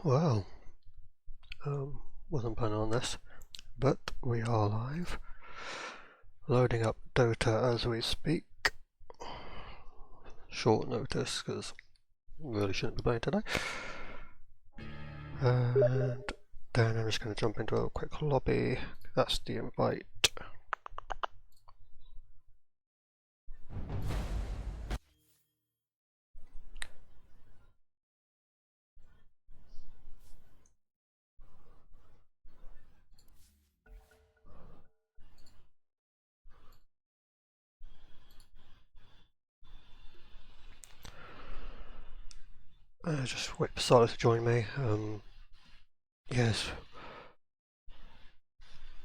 Well, wasn't planning on this, but we are live. Loading up Dota as we speak. Short notice, because really shouldn't be playing today. And then I'm just going to jump into a quick lobby. That's the invite. Just wait for FDsyler to join me. Yes.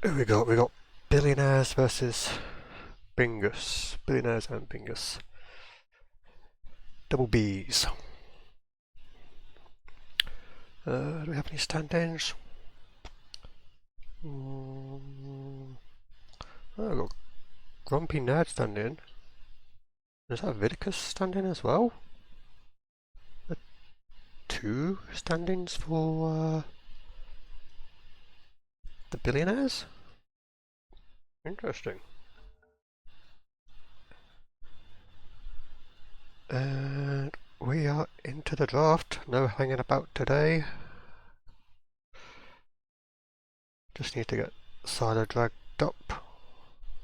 Who we got? We got Billionaires versus Bingus. Billionaires and Bingus. Double B's. Do we have any stand-ins? Oh, I've got TheGrumpyNerd stand-in. Is that Vidicus stand-in as well? Two stand-ins for the Billionaires? Interesting. And we are into the draft. No hanging about today. Just need to get FDsyler dragged up.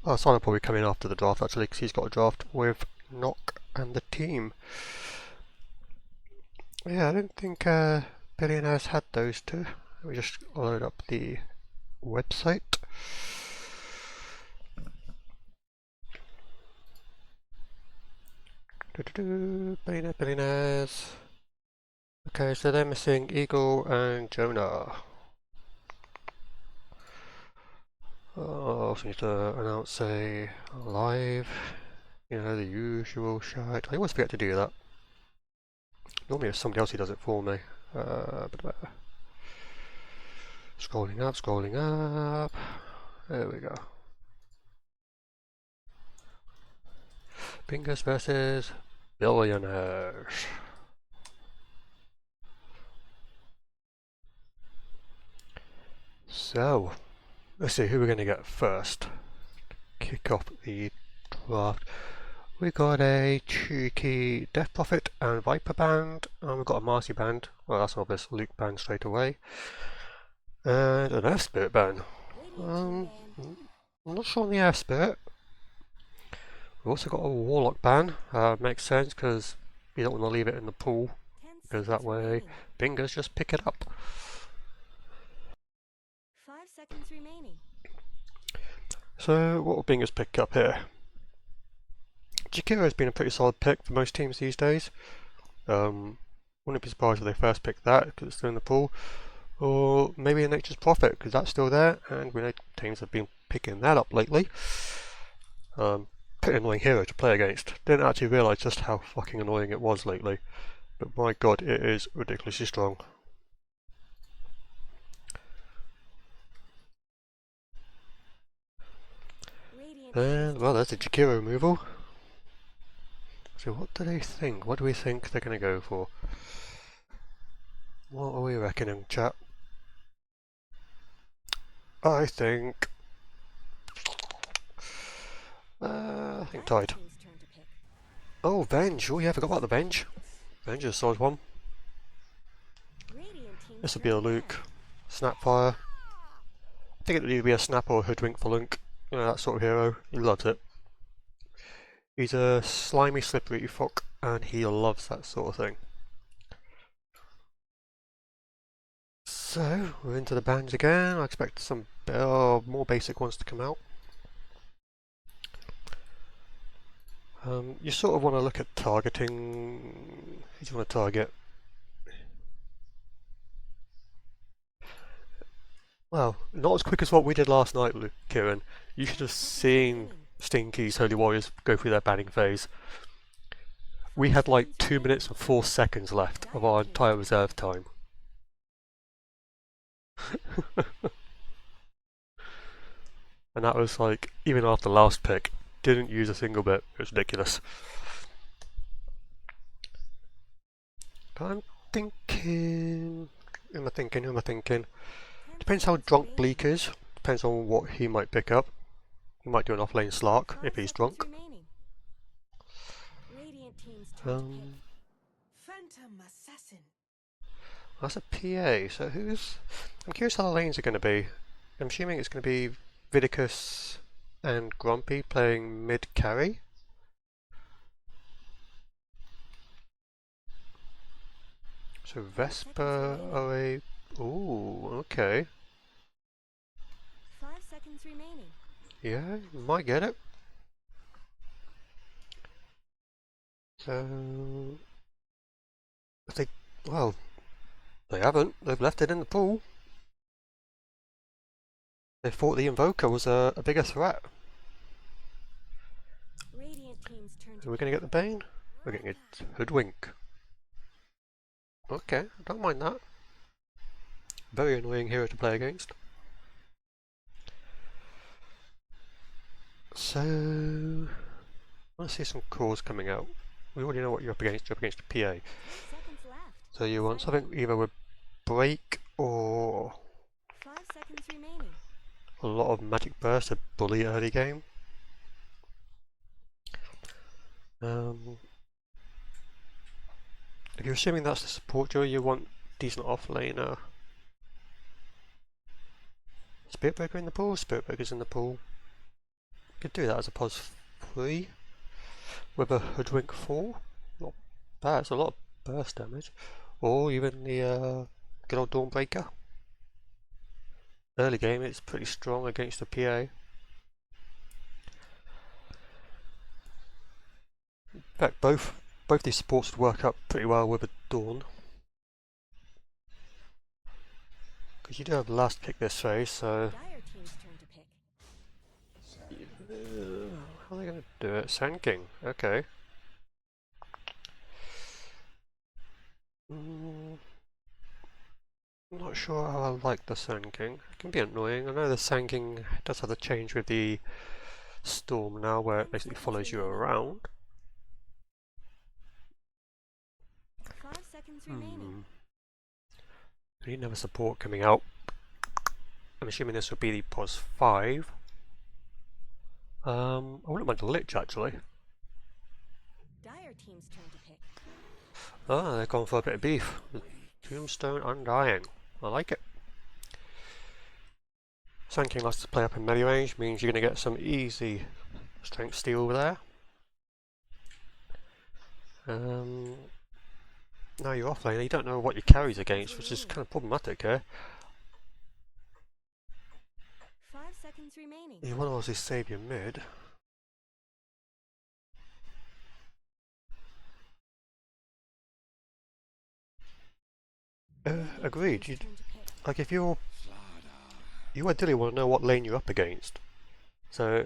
Oh, FDsyler probably coming after the draft actually, because he's got a draft with NochUK and the team. Yeah, I don't think Billionaires had those two. Let me just load up the website. Billionaires. Okay, so they're missing Eagle and Jonah. Also need to announce a live, you know, the usual shite. I always forget to do that. Normally it's somebody else who does it for me. Scrolling up, scrolling up. There we go. Bingus versus Billionaires. So, let's see who we're going to get first. Kick off the draft. We got a cheeky Death Prophet and Viper band, and we've got a Marcy band. Well, that's obvious. Luke band straight away. And an Earth Spirit band. I'm not sure on the Earth Spirit. We've also got a Warlock ban. Makes sense because you don't want to leave it in the pool, because that way Bingus just pick it up. 5 seconds remaining. So what will Bingus pick up here? Jakiro has been a pretty solid pick for most teams these days. Wouldn't be surprised if they first pick that because it's still in the pool. Or maybe a Nature's Prophet because that's still there, and we know teams have been picking that up lately. Pretty annoying hero to play against. Didn't actually realise just how fucking annoying it was lately. But my god, it is ridiculously strong. And, well, there's the Jakiro removal. So what do they think? What do we think they're going to go for? What are we reckoning, chat? I think tied. Oh, Venge. Oh yeah, I forgot about the Venge. Venge is a solid one. This would be a Luke. Snapfire. I think it would either be a Snap or a Hoodwink for Link. You know, that sort of hero. He loves it. He's a slimy, slippery fuck, and he loves that sort of thing. So, we're into the bands again. I expect some more basic ones to come out. You sort of want to look at targeting. Who do you want to target? Well, not as quick as what we did last night, Kieran. You should have seen Stinky's Holy Warriors go through their banning phase. We had like 2 minutes and 4 seconds left of our entire reserve time. And that was like, even after last pick, didn't use a single bit. It was ridiculous. But I'm thinking Who am I thinking? Who am I thinking? 10 Depends how seconds drunk remaining. Bleak is. Depends on what he might pick up. He might do an off-lane Slark 5 if he's seconds drunk. remaining. Radiant team's turn to pick. Phantom Assassin. That's a PA, so who's... I'm curious how the lanes are going to be. I'm assuming it's going to be Vidicus and Grumpy playing mid carry. So Vesper, remaining. OA... Ooh, okay. 5 seconds remaining. Yeah, might get it. So... If they... Well, they haven't. They've left it in the pool. They thought the Invoker was a bigger threat. Radiant team's turn to Are we going to get the Bane? We're getting a Hoodwink. Okay, I don't mind that. Very annoying hero to play against. So... I see some cores coming out. We already know what you're up against. You're up against a PA. 10 seconds left. So you want something either with Break or 5 seconds remaining. a lot of Magic Burst to bully early game. If you're assuming that's the support duo, you want decent off-laner. Spirit Breaker in the pool? Spirit Breaker's in the pool. You could do that as a pos 3 with a Hoodwink 4. Not bad, it's a lot of burst damage. Or even the good old Dawnbreaker. Early game it's pretty strong against the PA. In fact, both these supports would work up pretty well with a Dawn. Because you do have the last pick this phase, so... Dire team's turn to pick. how are they going to do it? Sand King, okay. I'm not sure how I like the Sand King. It can be annoying. I know the Sand King does have the change with the Storm now, where it basically follows you around. 5 seconds remaining. We need another support coming out. I'm assuming this will be the POS 5. I wouldn't mind the Lich actually. Dire team's turn to pick. Ah, they're going for a bit of beef. Tombstone Undying. I like it. Sand King likes to play up in melee range, means you're going to get some easy strength steal over there. Now you're off lane, you don't know what your carry's against, which is kind of problematic here. 5 seconds remaining. You want to obviously save your mid. Agreed. Like if you ideally want to know what lane you're up against. So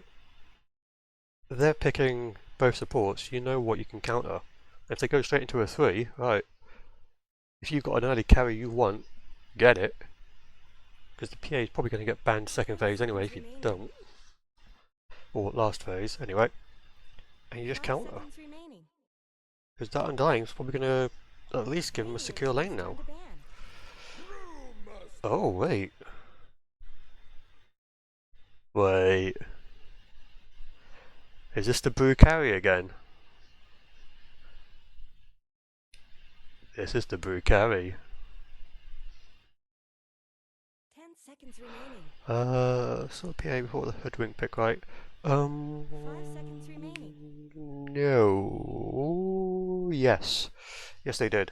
they're picking both supports, you know what you can counter. If they go straight into a 3, right, if you've got an early carry you want, get it. Because the PA is probably going to get banned second phase anyway if you don't. Or last phase, anyway. And you just counter. Because that Undying is probably going to at least give them a secure lane now. Oh, wait. Wait. Is this the Brew carry again? This is the Brew carry. 10 seconds remaining. So PA before the Hoodwink pick, right? 5 seconds remaining. No. Yes. Yes, they did.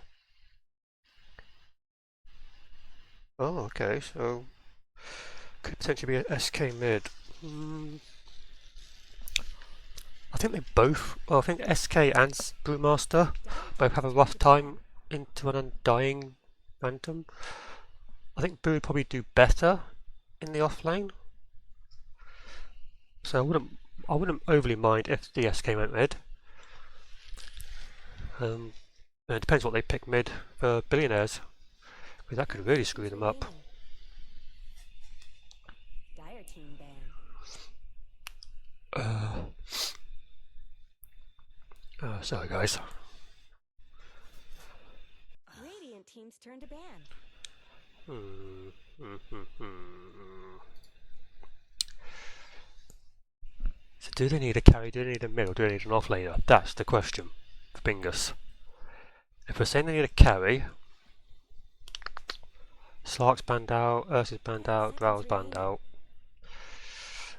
Oh, okay, so could potentially be a SK mid. I think they both, well, I think SK and Brewmaster both have a rough time into an Undying Phantom. I think Brew would probably do better in the off lane. So I wouldn't overly mind if the SK went mid. It depends what they pick mid for Billionaires, because that could really screw them up. Dire team ban. Sorry guys. Radiant team's turn to ban. So do they need a carry, do they need a mid, or do they need an offlaner? That's the question for Bingus. If we're saying they need a carry, Slark's banned out, Ursa's banned out, Drow's banned out,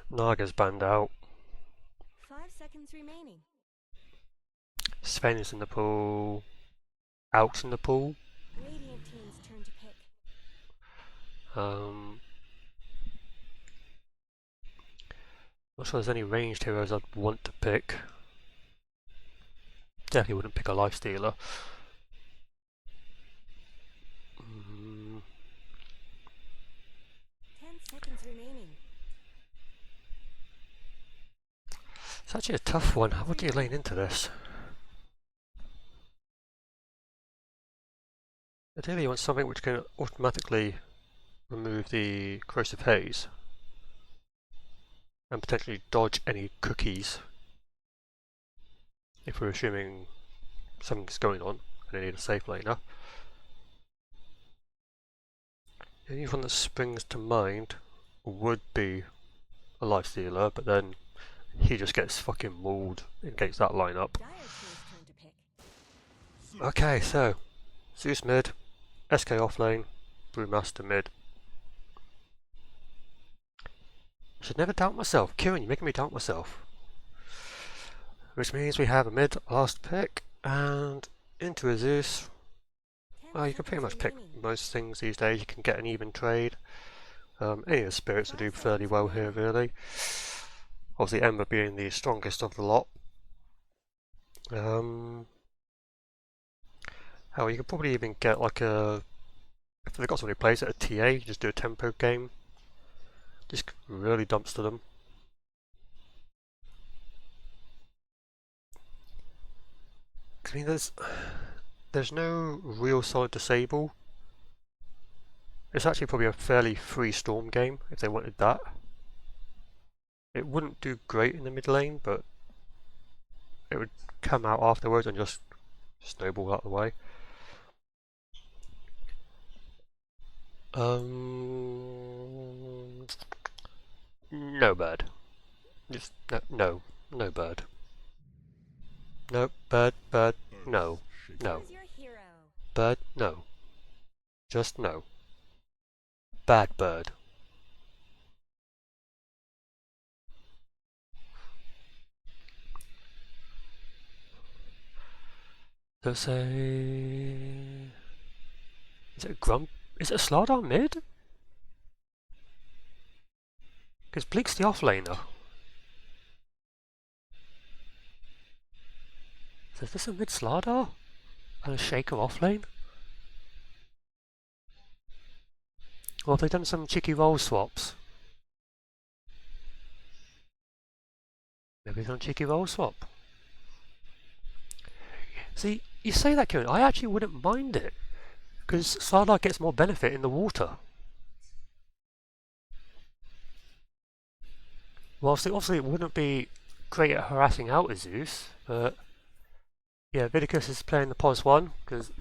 Naga's banned out, 5 seconds remaining. Sven is in the pool, Alk's in the pool. Radiant team's turn to pick. Not sure there's any ranged heroes I'd want to pick. Definitely wouldn't pick a life stealer. 10 seconds remaining. It's actually a tough one. How do you lane into this? Ideally you want something which can automatically remove the corrosive haze and potentially dodge any cookies if we're assuming something's going on and they need a safe laner. The only one that springs to mind would be a life stealer, but then he just gets fucking mauled against that lineup. Dire team's turn to pick. Okay, so Zeus mid, SK offlane, Brewmaster mid. I should never doubt myself. Kieran, you're making me doubt myself. Which means we have a mid last pick and into a Zeus. 10 Well, you can pretty seconds much pick remaining. most things these days. You can get an even trade. Any of the spirits will do fairly well here, really. Obviously, Ember being the strongest of the lot. Hell, you could probably even get like a... If they've got somebody who plays at a TA, you just do a tempo game. Just really dumpster them. I mean, there's no real solid disable. It's actually probably a fairly free Storm game if they wanted that. It wouldn't do great in the mid lane, but it would come out afterwards and just snowball out of the way. No bird. Just no bird. No bird, no, Who's your hero? bird, no. Just no. Bad bird. Let's say... Is it a Grump? Is it a Slardar mid? Because Bleak's the offlaner. So is this a mid Slardar? And a Shaker offlane? Or have they done some cheeky roll swaps? Maybe they've done a cheeky roll swap. See, you say that, Kieran, I actually wouldn't mind it. Because Slardar gets more benefit in the water. Well, obviously it wouldn't be great at harassing out Zeus, but yeah, Vidicus is playing the POS 1 because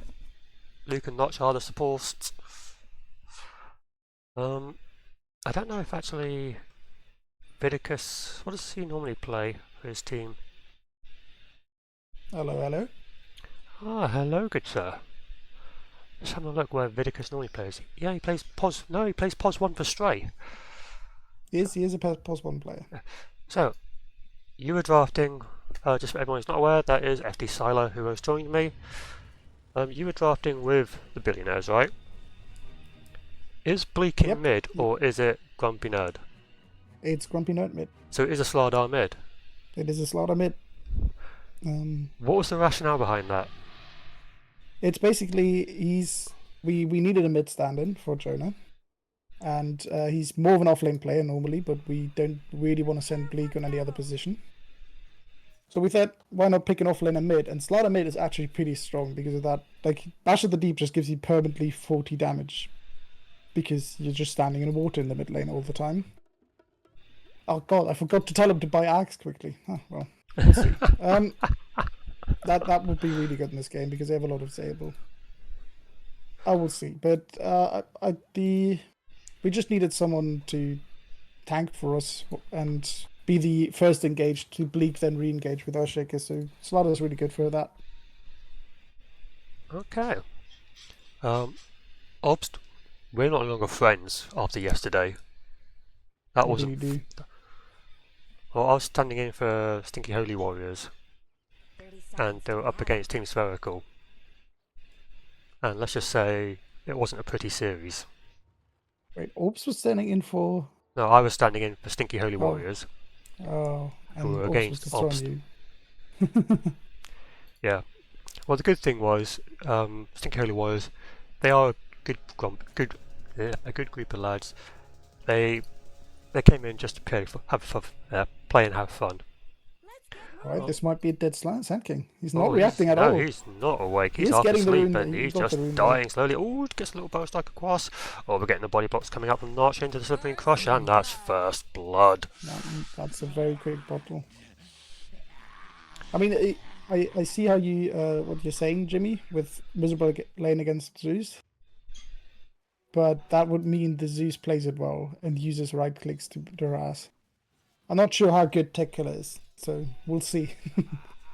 Luke and Notch are the supports. I don't know if actually Vidicus, what does he normally play for his team? Hello, hello. Ah, hello, good sir. Let's have a look where Vidicus normally plays. Yeah, he plays POS. No, he plays POS 1 for Stray. He is a POS 1 player. So, you were drafting, just for everyone who's not aware, that is FDsyler who has joined me. You were drafting with the Billionaires, right? Is Bleak in Yep. mid, or is it GrumpyNerd? It's GrumpyNerd mid. So it is a Slardar mid. It is a slaughter mid. What was the rationale behind that? It's basically we needed a mid stand-in for Jonah, and he's more of an offlane player normally, but we don't really want to send Bleak on any other position. So we thought, why not pick an offlane and mid? And slaughter mid is actually pretty strong because of that. Like Bash of the Deep just gives you permanently 40 damage because you're just standing in water in the mid lane all the time. Oh god, I forgot to tell him to buy Axe quickly. Oh, well, let's see. That would be really good in this game because they have a lot of disable. I will see. But we just needed someone to tank for us and be the first engaged to bleak, then re-engage with Earthshaker. So Slaughter's really good for that. Okay. Obst, we're no longer friends after yesterday. That What did wasn't. you do? Well, I was standing in for Stinky Holy Warriors, 30 and seconds they were to up the against Team Spherical. And let's just say it wasn't a pretty series. Wait, Orbs was standing in for. No, I was standing in for Stinky Holy Oh. Warriors, Oh, who and were Orbs was against destroying Obst. you. Yeah. Well, the good thing was, Stinky Holy Warriors, they are a good group of lads. They came in just to play and have fun. Let's get Alright, this might be a dead Sand King. He's not Oh, reacting at no, all. he's not awake. He He's is half getting the asleep rune, and he he's got the just rune dying slowly. Oh, gets a little bow strike across. Oh, we're getting the body blocks coming up from Notch into the Slithering Crush, and that's first blood. That's a very quick bottle. I mean, I see how you what you're saying, Jimmy, with Miserable lane against Zeus. But that would mean the Zeus plays it well and uses right clicks to harass. I'm not sure how good Tech Killer is, so we'll see.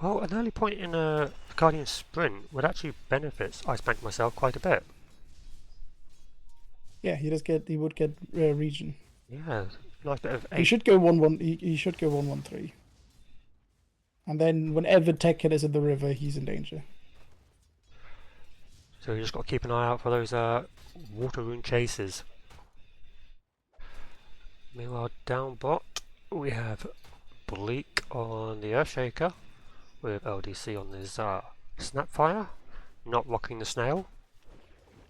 Well, an early point in a Guardian sprint would actually benefit Ice Bank myself quite a bit. Yeah, he would get region. Yeah, nice bit of He 8. should go 1-1. He should go 1-1-3. And then whenever Tech Killer is in the river, he's in danger. So you just got to keep an eye out for those water rune chases. Meanwhile, down bot, we have Bleak on the Earthshaker, with LDC on his Snapfire, not rocking the snail.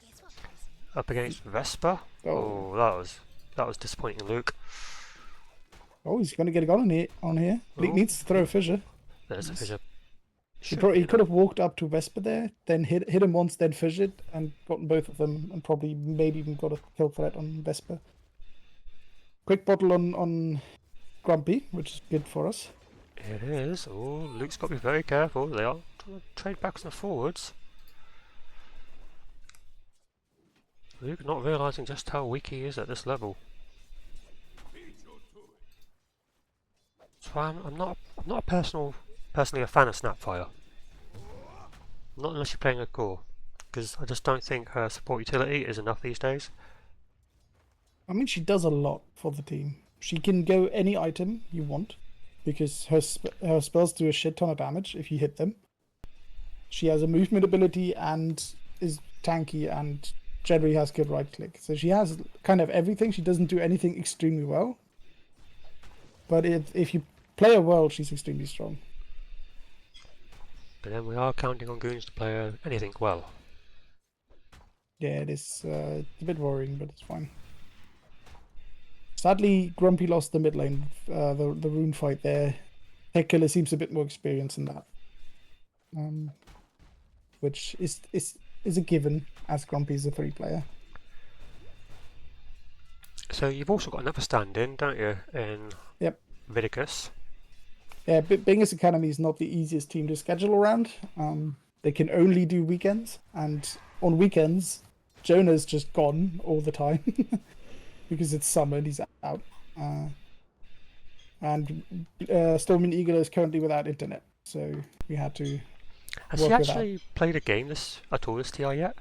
Guess what, Poison? Up against Vesper. Oh. Oh, that was disappointing, Luke. Oh, he's going to get a gun on here. Bleak Oh. needs to throw a fissure. There's a fissure. He could have walked up to Vesper there, then hit him once, then fissured, and gotten both of them, and probably maybe even got a kill threat on Vesper. Quick bottle on Grumpy, which is good for us. It is. Oh, Luke's got to be very careful. They are trying to trade backs and forwards. Luke not realising just how weak he is at this level. So I'm not personally a fan of Snapfire. Not unless you're playing a core, because I just don't think her support utility is enough these days. I mean, she does a lot for the team. She can go any item you want, because her spells do a shit ton of damage if you hit them. She has a movement ability and is tanky and generally has good right click. So she has kind of everything. She doesn't do anything extremely well. But if you play her well, she's extremely strong. But then we are counting on Goons to play anything well. Yeah, it is a bit worrying, but it's fine. Sadly, Grumpy lost the mid lane, the rune fight there. Tech Killer seems a bit more experienced in that. Which is a given, as Grumpy is a 3-player. So you've also got another stand-in, don't you, in Yep. Vidicus? Yeah, Bingus Academy is not the easiest team to schedule around. They can only do weekends, and on weekends, Jonah's just gone all the time because it's summer and he's out. And Stormin Eagle is currently without internet, so we had to. Has he work with that. actually played a game at all this TI yet?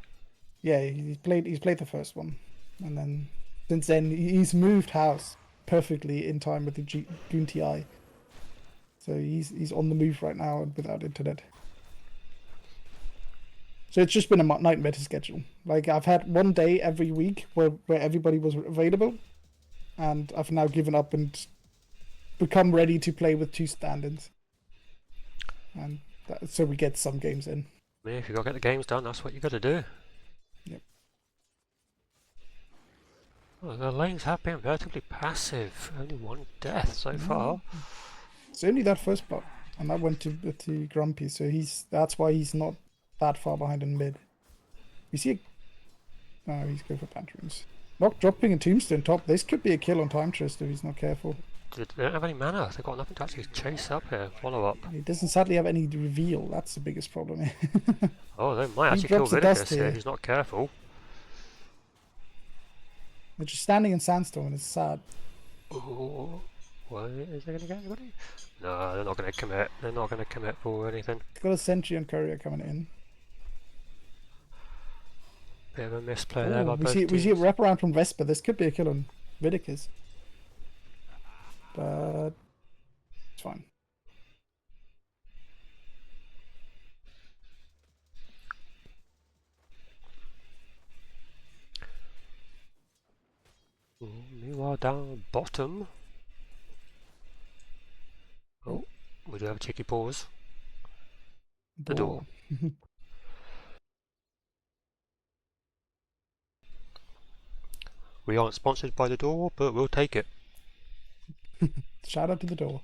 Yeah, he's played the first one, and then since then he's moved house perfectly in time with the Goon TI. So he's on the move right now and without internet. So it's just been a nightmare to schedule. Like, I've had one day every week where everybody was available, and I've now given up and become ready to play with 2 stand-ins. And so we get some games in. I mean, if you've got to get the games done, that's what you've got to do. Yep. Well, the lanes have been relatively passive. Only one death so far. It's only that first block, and that went to Grumpy, so that's why he's not that far behind in mid. We see no, he's going for Pantheons. Not dropping a tombstone top. This could be a kill on ThymeTwister if he's not careful. They don't have any mana. They've got nothing to actually chase up here. Follow up. He doesn't sadly have any reveal. That's the biggest problem. Oh, they might He actually kill drops the dust Vidicus here. here. He's not careful. They're just standing in sandstone and it's sad. Oh, what is they gonna get anybody? No, they're not gonna commit. They're not gonna commit for anything. It's got a sentry and courier coming in. Bit of a misplay there Oh, by we both see teams. a wraparound from Vesper. This could be a kill on Vidicus. But it's fine. Meanwhile, down bottom. Oh, we do have a cheeky pause. The door. We aren't sponsored by the door, but we'll take it. Shout out to the door.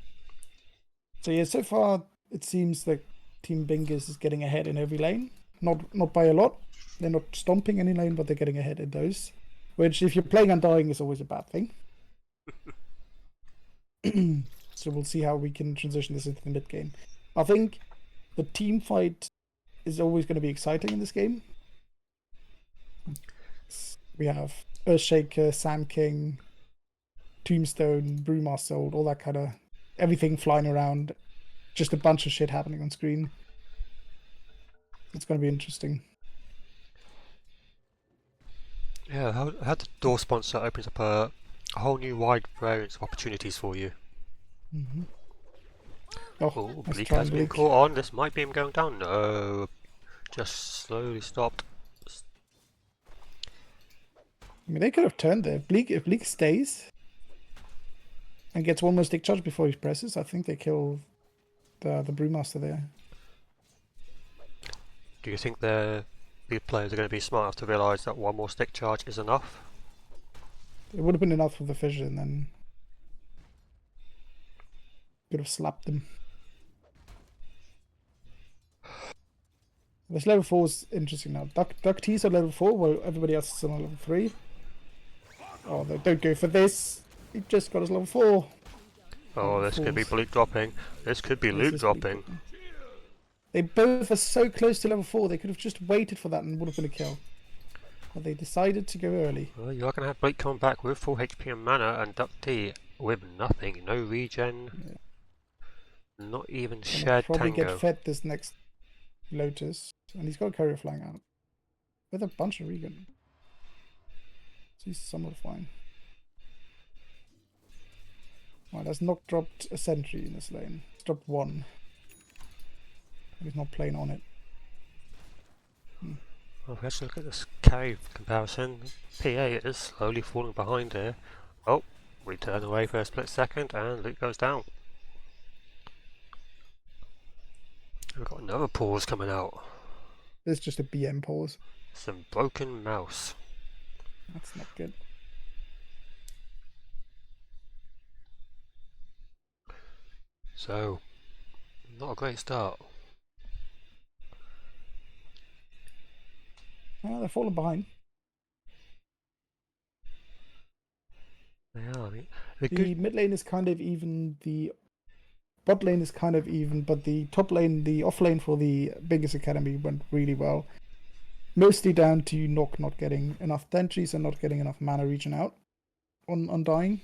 So yeah, so far it seems that Team Bingus is getting ahead in every lane. Not by a lot. They're not stomping any lane, but they're getting ahead in those. Which, if you're playing Undying, is always a bad thing. So we'll see how we can transition this into the mid game. I think the team fight is always going to be exciting in this game. We have Earthshaker, Sand King, Tombstone, Brewmaster, all that kind of everything flying around. Just a bunch of shit happening on screen. It's going to be interesting. Yeah, how the door sponsor opens up a whole new wide range of opportunities for you. Mm-hmm. Oh, let's Bleak try has been Bleak. caught on. This might be him going down. No, just slowly stopped. I mean, they could have turned there. If Bleak stays and gets one more stick charge before he presses, I think they kill the Brewmaster there. Do you think the players are going to be smart enough to realise that one more stick charge is enough? It would have been enough for the fissure, and then could have slapped them. This level 4 is interesting now. DuckT's at level 4, while everybody else is on level 3. Oh, they don't go for this. He just got his level 4. Oh, this could be fools. Bleak dropping. This could be This Luke is Bleak dropping. They both are so close to level 4, they could have just waited for that and would have been a kill. But they decided to go early. Well, you are going to have Bleak come back with full HP and mana, and DuckT with nothing. No regen. Yeah. Not even Gonna shared probably tango. get fed this next Lotus. And he's got a courier flying out. With a bunch of regen. So he's somewhat fine. Right, that's not dropped a sentry in this lane. It's dropped one. He's not playing on it. Well, let's look at this carry comparison. PA is slowly falling behind here. Oh, we turn away for a split second and Luke goes down. We've got another pause coming out. There's just a BM pause. Some broken mouse. That's not good. So, not a great start. They're falling behind. They are. I mean, The mid lane is kind of even. The bot lane is kind of even, but the top lane, the off lane for the biggest academy went really well. Mostly down to Noch not getting enough entries and not getting enough mana regen out on Undying.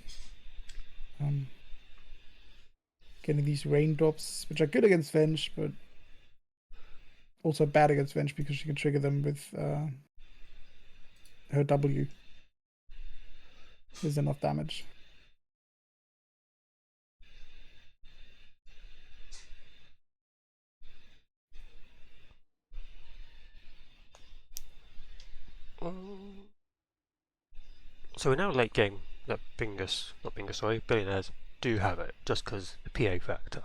Getting these raindrops, which are good against Venge, but also bad against Venge because she can trigger them with her W. There's enough damage. So we're now late game that Billionaires do have it, just because the PA factor.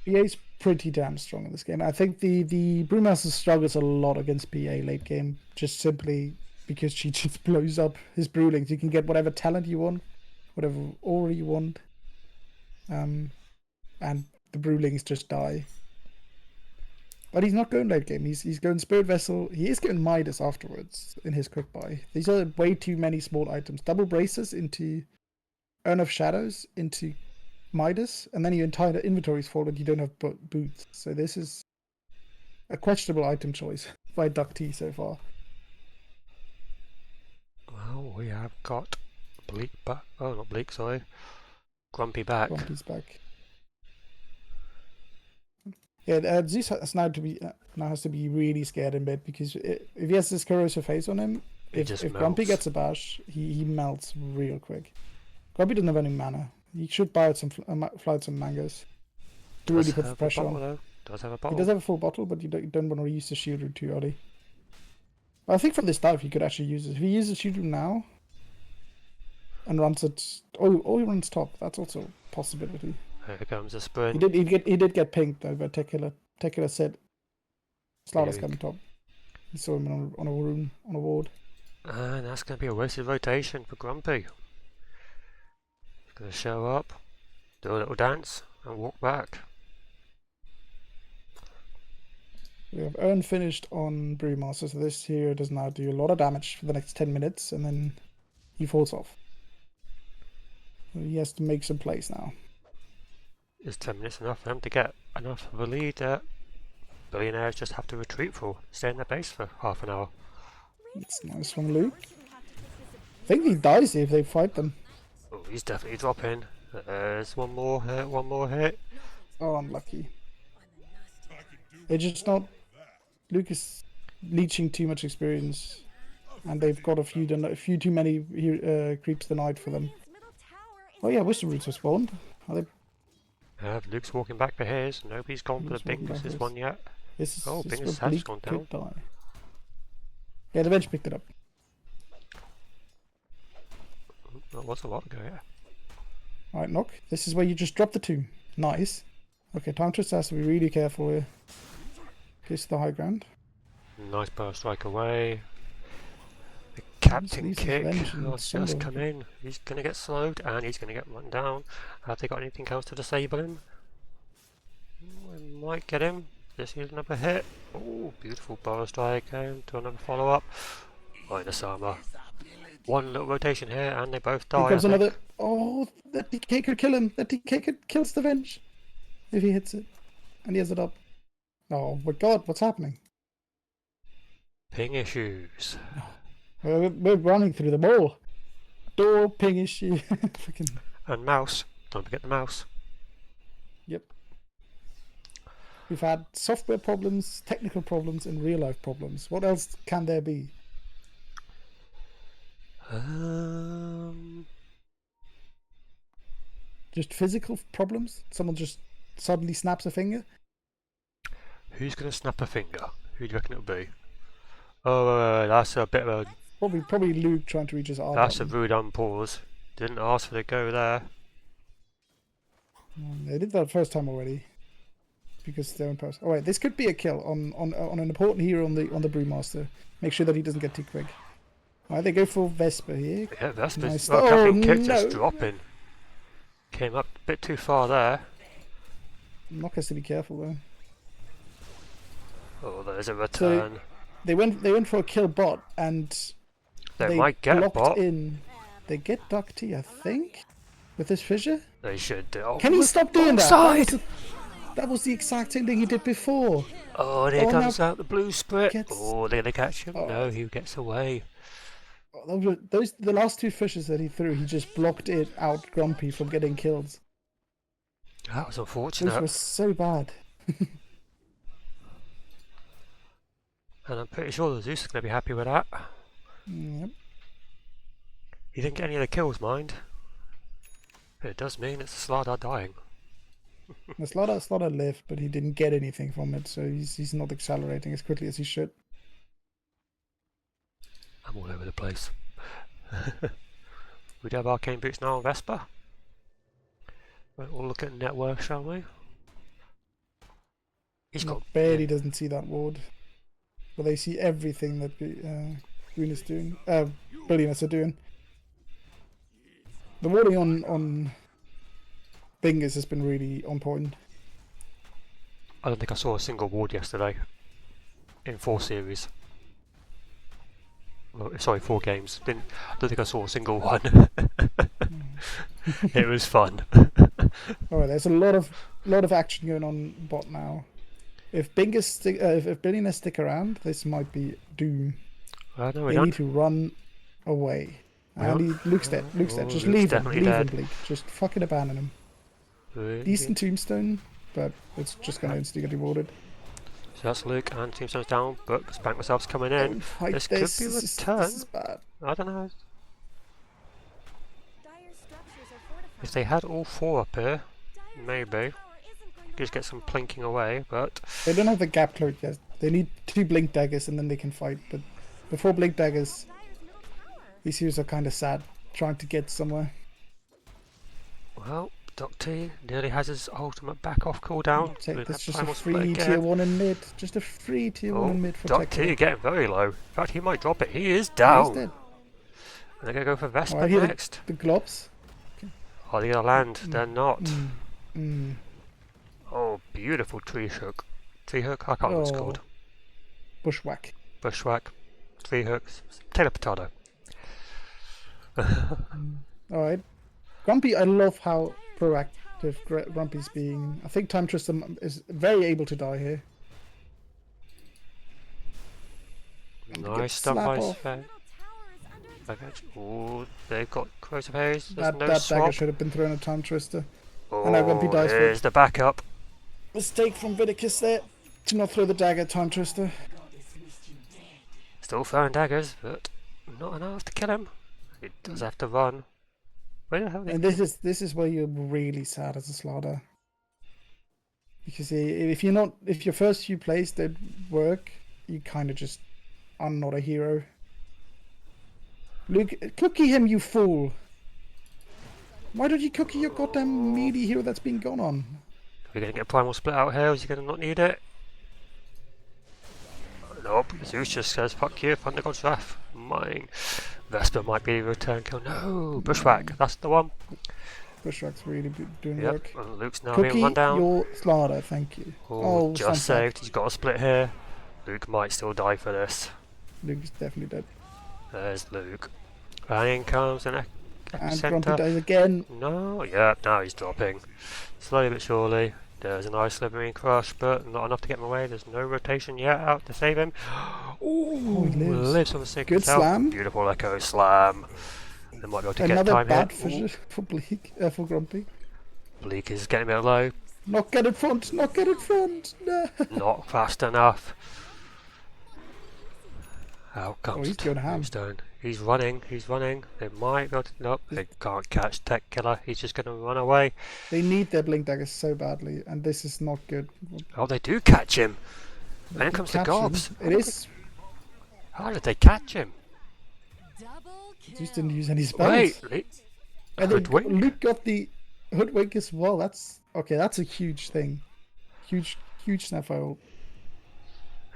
PA's pretty damn strong in this game. I think the Brewmaster struggles a lot against PA late game, just simply because she just blows up his Brewlings. You can get whatever talent you want, whatever aura you want, and the Brewlings just die. But he's not going late game. He's going Spirit Vessel. He is going Midas afterwards in his quick buy. These are way too many small items. Double Braces into Urn of Shadows into Midas, and then your entire inventory is full and you don't have boots. So this is a questionable item choice by DuckT so far. Well, we have got Bleak back. Oh, not Bleak, sorry. Grumpy back. Grumpy's back. Yeah, Zeus has now has to be really scared in bed because if he has this corrosive face on him, He if just Grumpy melts. gets a bash, he melts real quick. Grumpy doesn't have any mana. He should buy out fly out some mangoes to really Does put the have a pressure bottle on. though. Does have a He bottle. does have a full bottle, but you don't want to use the shield room too early. But I think for this dive, he could actually use it. If he uses shield room now and runs it, oh, he runs top. That's also a possibility. Here comes a sprint. He did get pinged though. But Tekula said Slider's Here coming top. He saw him on a room on a ward. And that's going to be a wasted rotation for Grumpy. He's going to show up, do a little dance, and walk back. We have Urn finished on Brewmaster, so this here does now do a lot of damage for the next 10 minutes, and then he falls off. So he has to make some plays now. Is 10 minutes enough for him to get enough of a lead that Billionaires just have to retreat for, stay in their base for half an hour? It's nice from Luke. I think he dies if they fight them. Oh, he's definitely dropping. There's one more hit. Oh, unlucky. They're just not... Luke is leeching too much experience, and they've got a few too many creeps denied for them. Oh yeah, Wisdom Roots are spawned. Are they... Luke's walking back for his. Nobody's gone for Luke's the walking back Bingus for his. one yet. Oh, This Bingus is where has Bleak gone could down. die. Yeah, the bench picked it up. That was a while ago, yeah. Alright, Noch. This is where you just drop the tomb. Nice. Okay, ThymeTwister has to be really careful here. Gets to the high ground. Nice burst strike away. The captain leaves his kick revenge in has Solo. just come in. He's going to get slowed and he's going to get run down. Have they got anything else to disable him? I might get him. This is another hit. Oh, beautiful burst strike and to another follow up. Minus armor. One little rotation here and they both die. Here comes I think. another. Oh, that DK could kill him. That DK could kills the Venge if he hits it, and he has it up. Oh my God, what's happening? Ping issues. We're running through them all. Door ping issue. Freaking. And mouse. Don't forget the mouse. Yep. We've had software problems, technical problems, and real life problems. What else can there be? Just physical problems? Someone just suddenly snaps a finger? Who's going to snap a finger? Who do you reckon it'll be? Oh, that's a bit of a... Probably Luke trying to reach his arm. That's a rude unpause. Didn't ask for the go there. They did that first time already. Because they're in person. Alright, this could be a kill on an important hero on the Brewmaster. Make sure that he doesn't get too quick. Alright, they go for Vesper here. Yeah, Vesper's Nice. captain kick no. just dropping. Came up a bit too far there. Noch has to be careful though. Oh, there's a return. They went for a kill bot and they might get a blocked bot. in. They get DuckT, I think, with this fissure. They should do. Oh, Can he stop doing that? offside! That was the exact same thing he did before. Oh, and here Oh, comes now out the blue sprit. gets- Oh, they're gonna catch him. Oh. No, he gets away. The last two fishes that he threw, he just blocked it out Grumpy from getting kills. That was Those unfortunate. were so bad. And I'm pretty sure the Zeus is gonna be happy with that. Yep. He didn't get any of the kills, mind. It does mean it's the Slardar dying. The Slaughter lived, but he didn't get anything from it, so he's not accelerating as quickly as he should. I'm all over the place. We do have arcane boots now on Vesper. We'll look at network, shall we? He's got Barely doesn't see that ward, but they see everything that Green is doing. Billionaires are doing. The warding on Bingus has been really on point. I don't think I saw a single ward yesterday in 4 series. Well, sorry, 4 games. I don't think I saw a single one. It was fun. Alright, there's a lot of action going on bot now. If Bingus if Billionaires stick around, this might be doom. No, we They don't. need to run away. And Luke's dead. Luke's dead. Just Luke's leave him. definitely Leave him, dead. Bleak. Just fucking abandon him. Decent tombstone, but it's just gonna instantly get rewarded. So that's Luke, and Tombstone's down, but Spank myself's coming in. Don't fight This this. could be a This return. is bad. I don't know. Dire's structures are fortified. If they had all 4 up here, Dire's maybe. middle tower isn't going to Just get some plinking away, but They don't have the gap cloak yet. They need 2 blink daggers and then they can fight. But before blink daggers, Dire's middle tower. these heroes are kind of sad, trying to get somewhere. well, DuckT nearly has his ultimate back off cooldown. Take We'll this have just a primal split free again. tier 1 in mid. Just a free tier 1 in mid for DuckT Tekla. getting very low. In fact, he might drop it. He is He's down. dead. And they're going to go for Vesper Alright, here next. the globs. Are they going to land? They're not. Mm. Oh, beautiful tree hook. Tree hook? I can't remember what it's Oh. called. Bushwhack. Bushwhack. Tree hooks. Taylor potato. Alright. Grumpy, I love how proactive Grumpy's being. I think ThymeTwister is very able to die here. Nice stun slap by off. Spec. Middle tower is under attack. Oh, they've got corrosive haze. There's That no dagger swap. should have been thrown at ThymeTwister. Oh, and now Grumpy dies for it. here's the backup. Mistake from Vidicus there. To not throw the dagger at ThymeTwister. Still throwing daggers, but not enough to kill him. He does have to run. Where the hell And this is where you're really sad as a slaughter. Because if your first few plays don't work, you kind of just are not a hero. Luke, cookie him, you fool! Why don't you cookie your goddamn meaty hero that's been gone on? We're going to get primal split out here. Is he going to not need it? Nope. Zeus just says, fuck you, Thunder God's Wrath. Mine. Vesper might be a return kill. No! Bushwhack. That's the one. Bushwhack's really doing Yep. work. And Luke's now Cookie being run down. your slaughter, thank you. Oh, Sunset. just saved. He's got a split here. Luke might still die for this. Luke's definitely dead. There's Luke. And in comes an And Grumpy epicenter. dies again. No, yeah, now he's dropping. Slowly but surely. There's a nice slithering crush, but not enough to get him away. There's no rotation yet out to save him. Oh, he lives. Lives on the sacred Good self. slam. Beautiful echo slam. They might be able to get Another time bad here. for Bleak, for Grumpy. Bleak is getting a bit low. Not get in front, not get in front. No. Not fast enough. Out comes he's going ham. Tombstone. He's running, They might be able to. Nope, they can't catch Tech Killer. He's just going to run away. They need their blink daggers so badly, and this is not good. Oh, they do catch him. And in comes the Catch him. gobs. It is. How did they catch him? Double kill. Just didn't use any spells. Wait, and then hoodwink? Luke got the hoodwink as well. That's okay. That's a huge thing. Huge snapfire.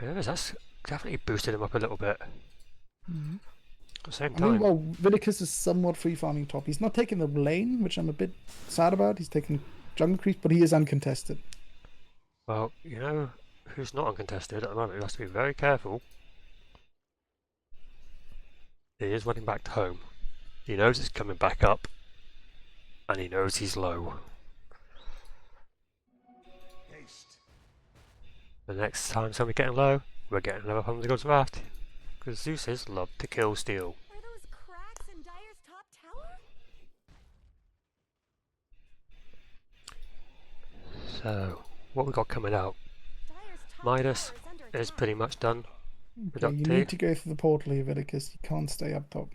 Yes, that's definitely boosted him up a little bit. At the same I time, mean, well, Vidicus is somewhat free farming top. He's not taking the lane, which I'm a bit sad about. He's taking jungle creeps, but he is uncontested. well, you know who's not uncontested at the moment? Who has to be very careful. He is running back to home. He knows it's coming back up, and he knows he's low. The next time somebody's getting low, we're getting another 100 God's Wrath. Because Zeus's love to kill steel. Are those cracks in Dire's top tower? So, what we got coming out? Dire's top Midas tower is under is attack. pretty much done. Okay, you DuckT. need to go through the portal here, Vidicus. You can't stay up top.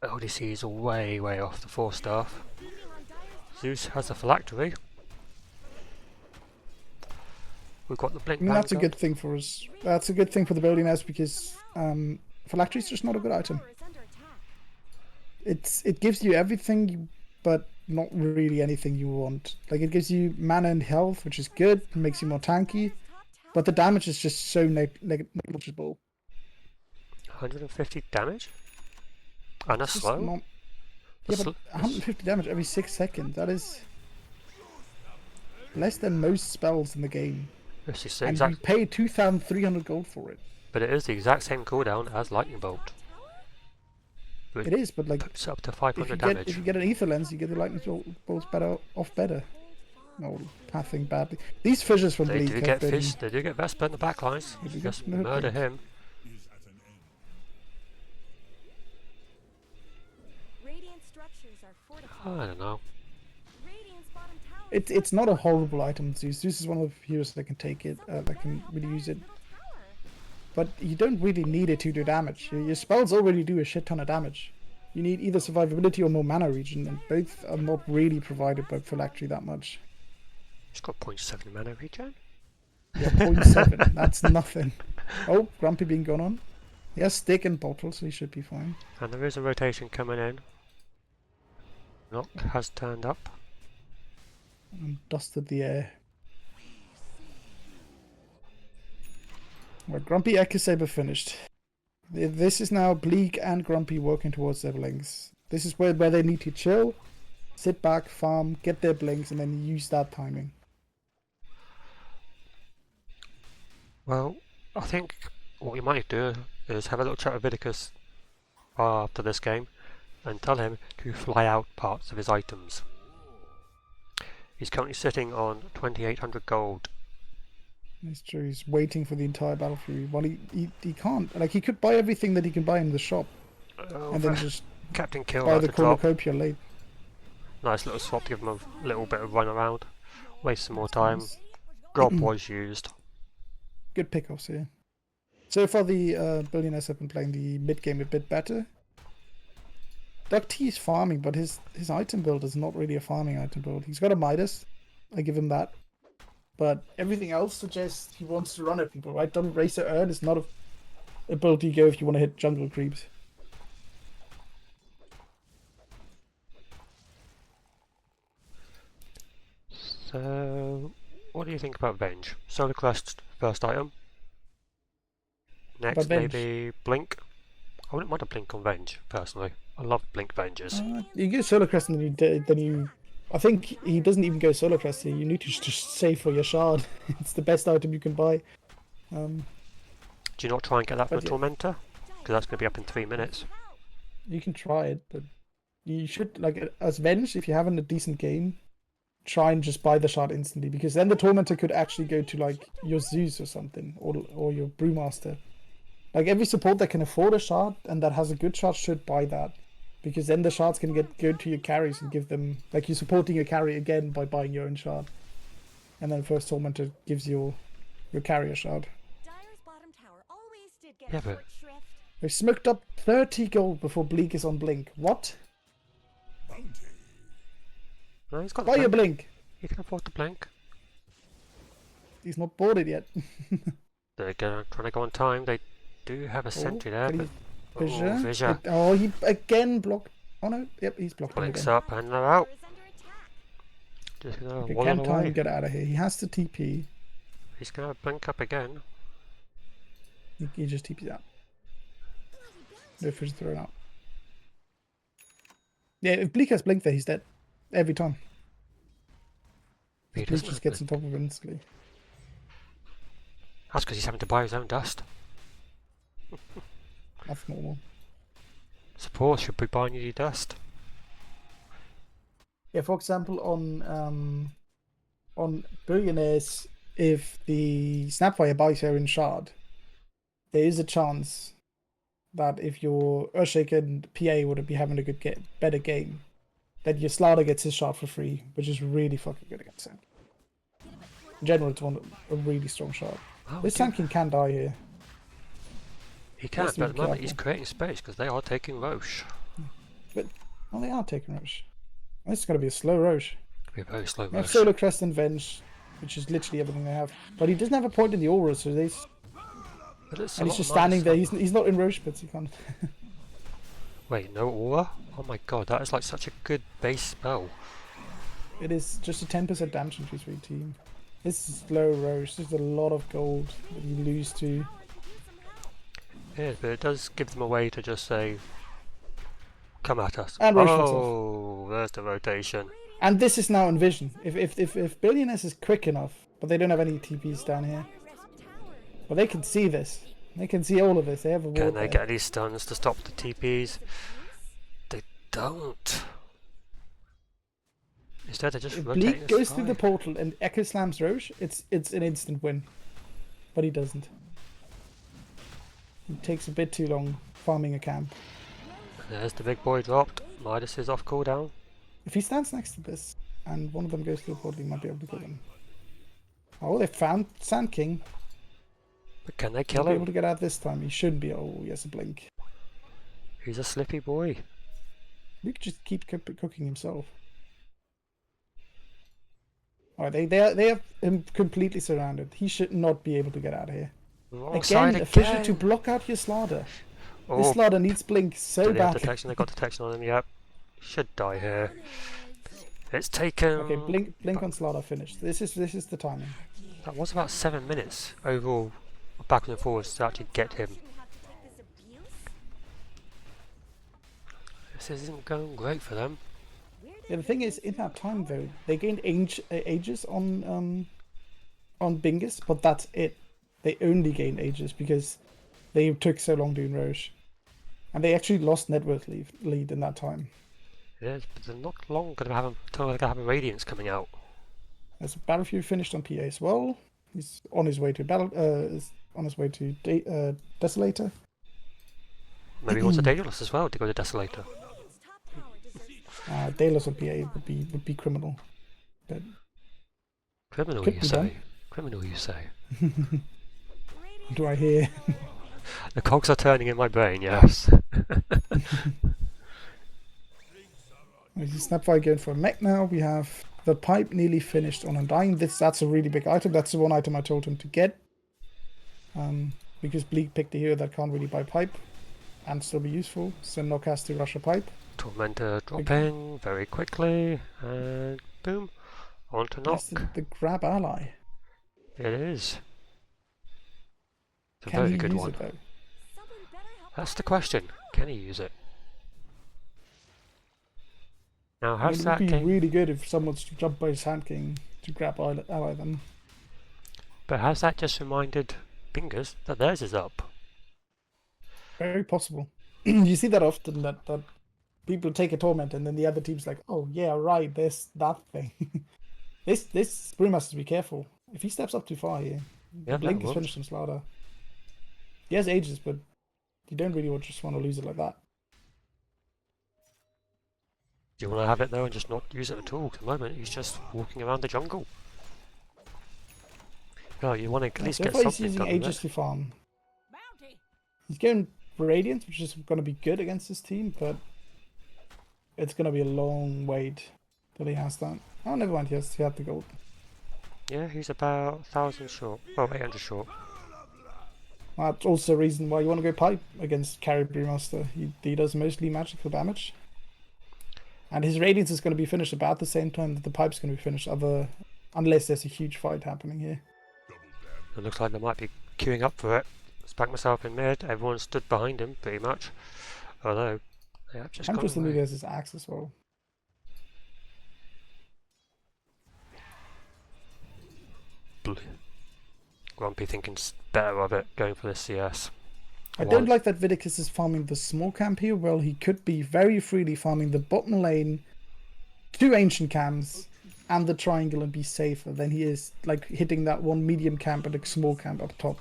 LDC is way off the 4-staff. Beating on Dire's Zeus has a phylactery. We've got the blink. I mean, that's a Vanguard. good thing for us. That's a good thing for the Billionaires because phylactery is just not a good item. tower is under attack. It gives you everything, but not really anything you want. Like it gives you mana and health, which is good. Makes you more tanky, but the damage is just so negligible. 150 damage? And that's It's slow? not- The Yeah, sl- but 150 damage every 6 seconds. That is less than most spells in the game. It's just the And you exact, pay 2,300 gold for it. but it is the exact same cooldown as Lightning Bolt. It is, but like Puts up to if 500 you damage. get an ether lens, you get the lightning bolts better. No, pathing badly. These fissures from They Bleak do have get been... fish, they do get Vesper in the backlines. They do Just get- no, murder okay. him. structures are fortified. I don't know. Radiant's bottom tower It's not a horrible item. Zeus is one of the heroes that can take it, that can really use it. middle tower. But you don't really need it to do damage. Your spells already do a shit ton of damage. You need either survivability or more mana regen, and both are not really provided by Phylactery that much. He's got 0.7 mana regen. Yeah, 0.7, that's nothing. Oh, Grumpy being gone on. He has stick and bottle, so he should be fine. And there is a rotation coming in. Noch has turned up. And dusted the air. Well, Grumpy Echo Saber finished. This is now Bleak and Grumpy working towards their blinks. This is where they need to chill, sit back, farm, get their blinks, and then use that timing. Well, I think what we might do is have a little chat with Vidicus after this game and tell him to fly out parts of his items. He's currently sitting on 2,800 gold. It's true, he's waiting for the entire Battle Fury. Well, he can't. Like, he could buy everything that he can buy in the shop, and then just Captain Kill buy at the the top. cornucopia late. Nice little swap to give him a little bit of run around. Waste some more time. Drop was used. Good pickoffs here. So far, the Billionaires have been playing the mid game a bit better. DuckT is farming, but his item build is not really a farming item build. He's got a Midas, I give him that. But everything else suggests he wants to run at people, right? Double Racer Earn is not a build you go if you want to hit jungle creeps. So, what do you think about Venge? Solar Crest, first item. Next, But Venge? maybe Blink. I wouldn't mind a Blink on Venge, personally. I love Blink Venges. You go Solar Crest and then you... I think he doesn't even go Solar Crest here. You need to just save for your shard. It's the best item you can buy. Do you not try and get that from But a Tormentor? Because that's going to be up in 3 minutes. You can try it, but you should, like, as Venge, if you're having a decent game, try and just buy the shard instantly, because then the Tormentor could actually go to, like, your Zeus or something, or your Brewmaster. Like, every support that can afford a shard and that has a good shard should buy that, because then the shards can go to your carries and give them, like, you're supporting your carry again by buying your own shard. And then first Tormentor gives your carrier shard. Dyer's bottom tower always did get Yeah, a but- short shrift. They smoked up 30 gold before Bleak is on Blink. What? No, he's got Buy the your Blink. Blink! He can afford the Blink. He's not boarded yet. They're trying to go on time. They do have a sentry there, can but... he Fissure? Fissure. Oh, he again blocked. Oh no, yep, he's blocked him Blinks again. up and they're out. Tower is under attack. Just gonna Okay, waddle can time away. get out of here. He has to TP. He's gonna blink up again. He just TPs out. No fish thrown out. Yeah, if Bleak has Blink there, he's dead. Every time. He Bleak doesn't just have gets on Blink. top of him instantly. That's because he's having to buy his own dust. That's normal. Support should be buying you dust. Yeah, for example, on Billionaires, if the Snapfire buys her in shard, there is a chance that if your Earthshake and PA would be having a better game, that your Slaughter gets his shard for free, which is really fucking good against him. In general, it's a really strong shard. Oh, This Sand King can die here. he can, has to but be at the moment he's careful. creating space because they are taking Roche. Well, they are taking Roche. This is going to be a slow Roche. It'll be a very slow They have Roche. Solar Crest and Venge, which is literally everything they have. But he doesn't have a point in the aura, so they... But it's a And lot he's just of mana standing there. stuff. He's not in Roche pits. He can't. Wait, no aura? Oh my god, that is like such a good base spell. It is just a 10% damage increase for your team. This is low Roche. There's a lot of gold that you lose to. Yeah, but it does give them a way to just say, come at us. And Roche falls Oh, there's the rotation. And this is now in vision. If Billionaires is quick enough, but they don't have any TPs down here. But they can see this. They can see all of this. They have a Can ward they there. get any stuns to stop the TPs? They don't. Instead, they're just If rotating Bleak goes through the sky. portal and Echo slams Roche, it's an instant win. But he doesn't. It takes a bit too long farming a camp. There's the big boy dropped. Midas is off cooldown. If he stands next to this and one of them goes to the portal, he might be able to kill him. Oh, they found Sand King. But can they He'll kill be able him? to get out this time. He shouldn't be. Oh, he has a blink. He's a slippy boy. He could just keep cooking himself. Alright, they have him completely surrounded. He should not be able to get out of here. Wrong side Again, official again. to block out your Slaughter. Oh, This Slaughter needs blink so do they have badly. detection? They got detection on him. Yep. Should die here. It's taken. Okay, blink on Slaughter finished. This is the timing. That was about 7 minutes overall, backwards and forwards to actually get him. This isn't going great for them. Yeah, the thing is, in that time though, they gained ages on Bingus, but that's it. They only gained ages because they took so long doing Roche, and they actually lost net worth lead in that time. It is, but they're not long going to have until they're going to have a Radiance coming out. As Battlefield finished on PA as well. He's on his way to Desolator. Maybe he wants a Daedalus as well to go to Desolator. Daedalus on PA would be criminal. But Criminal, could you be say? done. Criminal, you say? What do I hear? The cogs are turning in my brain, yes. Snapfire going for a mech now. We have the pipe nearly finished on Undying. That's a really big item. That's the one item I told him to get. Because Bleak picked a hero that can't really buy pipe and still be useful. So Nock has to rush a pipe. Tormentor dropping very quickly, and boom, on to Nock. That's the grab ally. It is. It's a Can very he good use one. it though? That's the question. Can he use it? Now, I mean, how's it that would be game? really good if someone's to jump by Sand King to grab ally then. But has that just reminded Bingus that theirs is up? Very possible. You see that often that people take a torment and then the other team's like, oh yeah, right, there's that thing. this Broom has to be careful. If he steps up too far here, Yeah, Blink that is will. finished on Slaughter. He has ages, but you don't really just want to lose it like that. Do you want to have it though and just not use it at all? 'Cause at the moment he's just walking around the jungle. No, you want to at least So get far he's something using done with ages it. to farm. He's going Radiant, which is going to be good against this team, but it's going to be a long wait till he has that. Oh, never mind, he had the gold. Yeah, he's about 1,000 short. Well, 800 short. That's also a reason why you want to go pipe against Carry Brewmaster. He does mostly magical damage. And his Radiance is going to be finished about the same time that the pipe's going to be finished, unless there's a huge fight happening here. It looks like they might be queuing up for it. Back myself in mid, everyone stood behind him pretty much. Although they have just I'm gone just thinking away. there's his axe as well. Grumpy thinking better of it, going for the CS. I don't like that Vidicus is farming the small camp here. Well, he could be very freely farming the bottom lane, 2 ancient camps, and the triangle and be safer than he is like hitting that one medium camp and a small camp up top.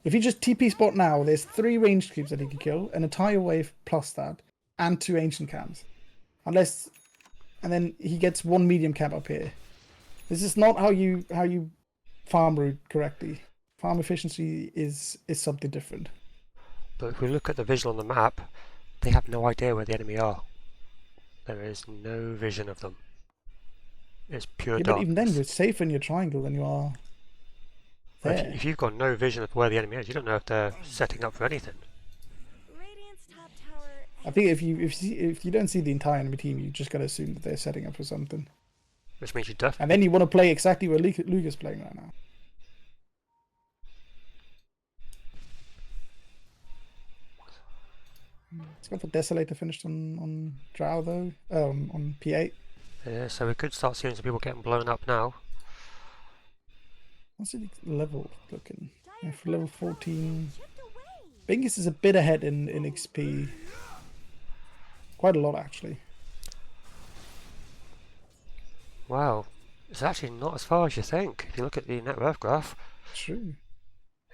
If he just TP spot now, there's 3 ranged creeps that he could kill, an entire wave plus that, and 2 ancient camps. And then he gets 1 medium camp up here. This is not how you farm route correctly. Farm efficiency is something different. But if we look at the visual on the map, they have no idea where the enemy are. There is no vision of them. It's pure Yeah, darkness. but even then, you're safer in your triangle than you are there. If you've got no vision of where the enemy is, you don't know if they're setting up for anything. Radiant's top tower. I think if you don't see the entire enemy team, you just gotta assume that they're setting up for something, Which means you definitely... and then you want to play exactly where Luke is playing right now. Let's go for Desolator finished on Drow though, on P8. Yeah, so we could start seeing some people getting blown up now. What's the level looking? Yeah, for level 14. Chipped away. Bingus is a bit ahead in XP. Quite a lot actually. Wow, it's actually not as far as you think. If you look at the net worth graph, True.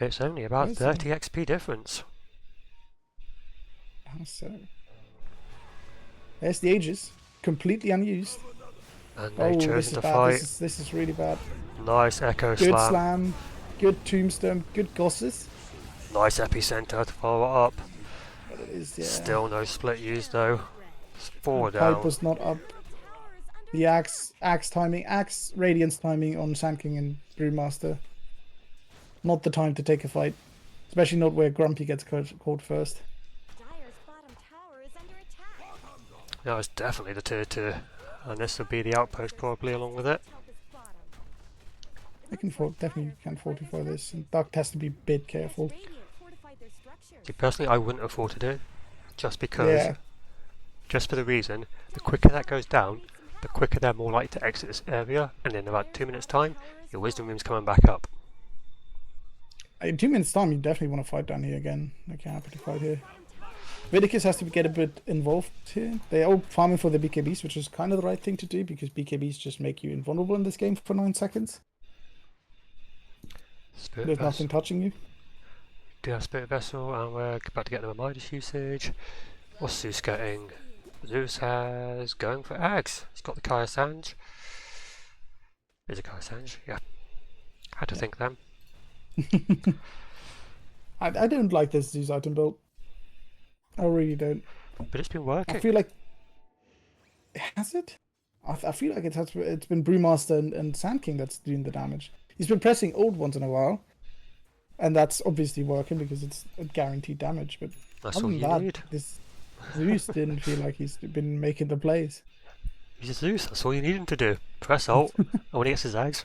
it's only about Is 30 XP difference. How so? There's the Aegis, completely unused. And Oh, they've this chosen is to bad. fight. This is really bad. Nice Echo Good Slam. slam, good tombstone, good gosses. Nice Epicenter to follow it up. But it is, yeah. Still no split used though. It's 4 Pipe down. was not up. The axe timing, axe radiance timing on Sand King and Brewmaster. Not the time to take a fight, especially not where Grumpy gets caught first. Dyer's bottom tower is under attack. That was definitely the tier 2. And this will be the outpost probably along with it. Help is bottom. I can definitely can fortify this, and DuckT has to be a bit careful. Radiant fortified their structures. See, personally, I wouldn't have thought to do it. Just because, Yeah, just for the reason, the quicker that goes down, the quicker they're more likely to exit this area, and in about 2 minutes time, your wisdom room's coming back up. in 2 minutes time, you definitely want to fight down here again. Okay, happy to fight here. Vidicus has to get a bit involved here. They're all farming for the BKBs, which is kind of the right thing to do, because BKBs just make you invulnerable in this game for 9 seconds. Spirit There's Vessel. nothing touching you. Do have Spirit Vessel, and we're about to get the Midas usage. What's Zeus getting? Zeus has going for Ags. He's got the Kaya Sanj. Is it Kaya Sanj? Yeah. Had to think them. I don't like this Zeus item build. I really don't. But it's been working. I feel like... Has it? I feel like it's been Brewmaster and Sand King that's doing the damage. He's been pressing old once in a while. And that's obviously working because it's a guaranteed damage. But That's other all than you that, need. this Zeus didn't feel like he's been making the plays. He's a Zeus, that's all you need him to do. Press alt, and when he gets his eggs,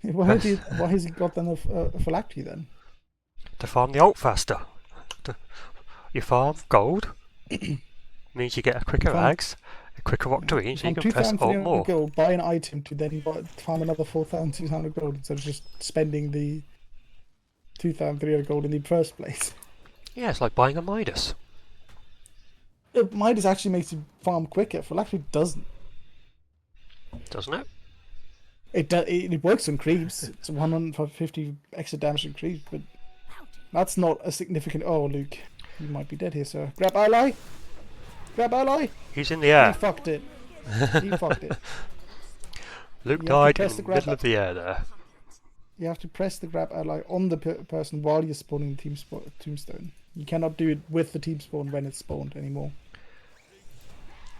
Why has he got then a phylactery then? to farm the alt faster. You farm gold, means you get a quicker Farm- eggs, a quicker octarine, so you From can press alt 2,300 more. gold, buy an item to then farm another 4,200 gold instead of just spending the 2,300 gold in the first place. Yeah, it's like buying a Midas. Midas actually makes you farm quicker. Phylactery doesn't. Doesn't it? It works on creeps. It's 150 extra damage on creeps, but that's not a significant... Oh, Luke, you might be dead here, sir. Grab ally! Grab ally! He's in the He air. fucked it. He fucked it. Luke You have to died in press the the grab middle of the air there. You have to press the grab ally on the person while you're spawning the tombstone. You cannot do it with the team spawn when it's spawned anymore.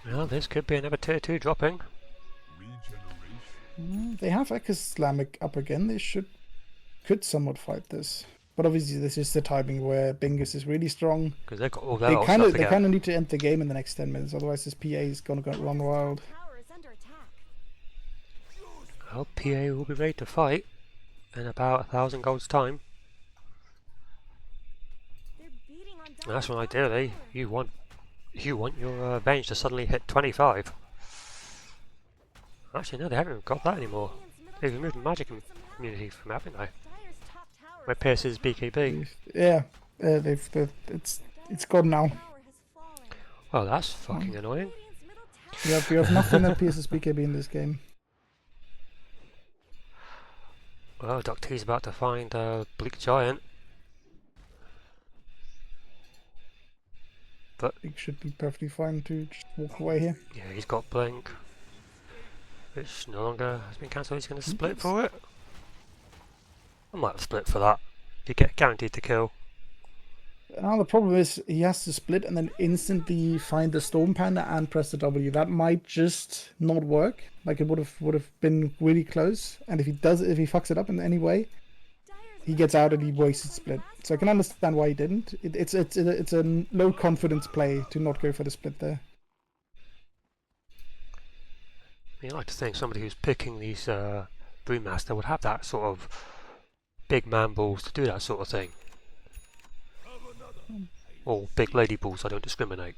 Well, this could be another tier 2 dropping. They have Echo Slam up again. They could somewhat fight this. But obviously this is the timing where Bingus is really strong. Because they've got all their They alt kind stuff of again. need to end the game in the next 10 minutes, otherwise this PA is gonna run wild. Tower is under attack. Well, PA will be ready to fight in about 1,000 gold's time. They're beating on And that's when Dyer's ideally bottom tower. you want your range to suddenly hit 25. Actually, no, they haven't even got that anymore. They've removed the magic immunity from it, haven't they? Dyer's top tower Where Pierce is BKB. Yeah, it's gone now. tower has fallen. Well, that's fucking annoying. Radiant's middle tower You have nothing that pierces BKB in this game. Well, DuckT's about to find BleakGiant. It should be perfectly fine to just walk away here. Yeah, he's got Blink. Which no longer has been cancelled. He's going to split for it. I might have split for that. You get guaranteed to kill. Now the problem is he has to split and then instantly find the Storm Panda and press the W. That might just not work. Like it would have been really close. And if he fucks it up in any way, he gets out and he wastes split. So I can understand why he didn't. It's a low confidence play to not go for the split there. I like to think somebody who's picking these Brewmaster would have that sort of big man balls to do that sort of thing. Or big lady balls, I don't discriminate.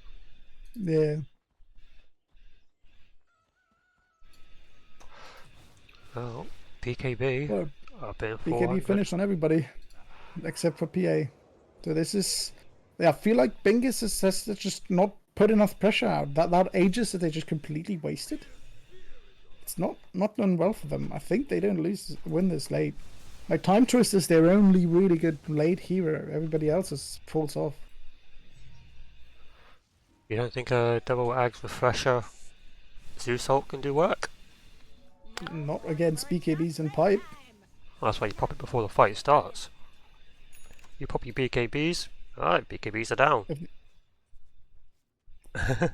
Yeah. Well, PKB Well, up in BKB 400. finished on everybody except for PA. So this is... Yeah, I feel like Bingus has just not put enough pressure out. That Aegis that they just completely wasted. It's not done well for them. I think they don't win this late. Like ThymeTwister is their only really good late hero. Everybody else falls off. You don't think a double Ags Refresher Zeus ult can do work? Not against BKBs and pipe. Well, that's why you pop it before the fight starts. You pop your BKBs. Alright, BKBs are down. I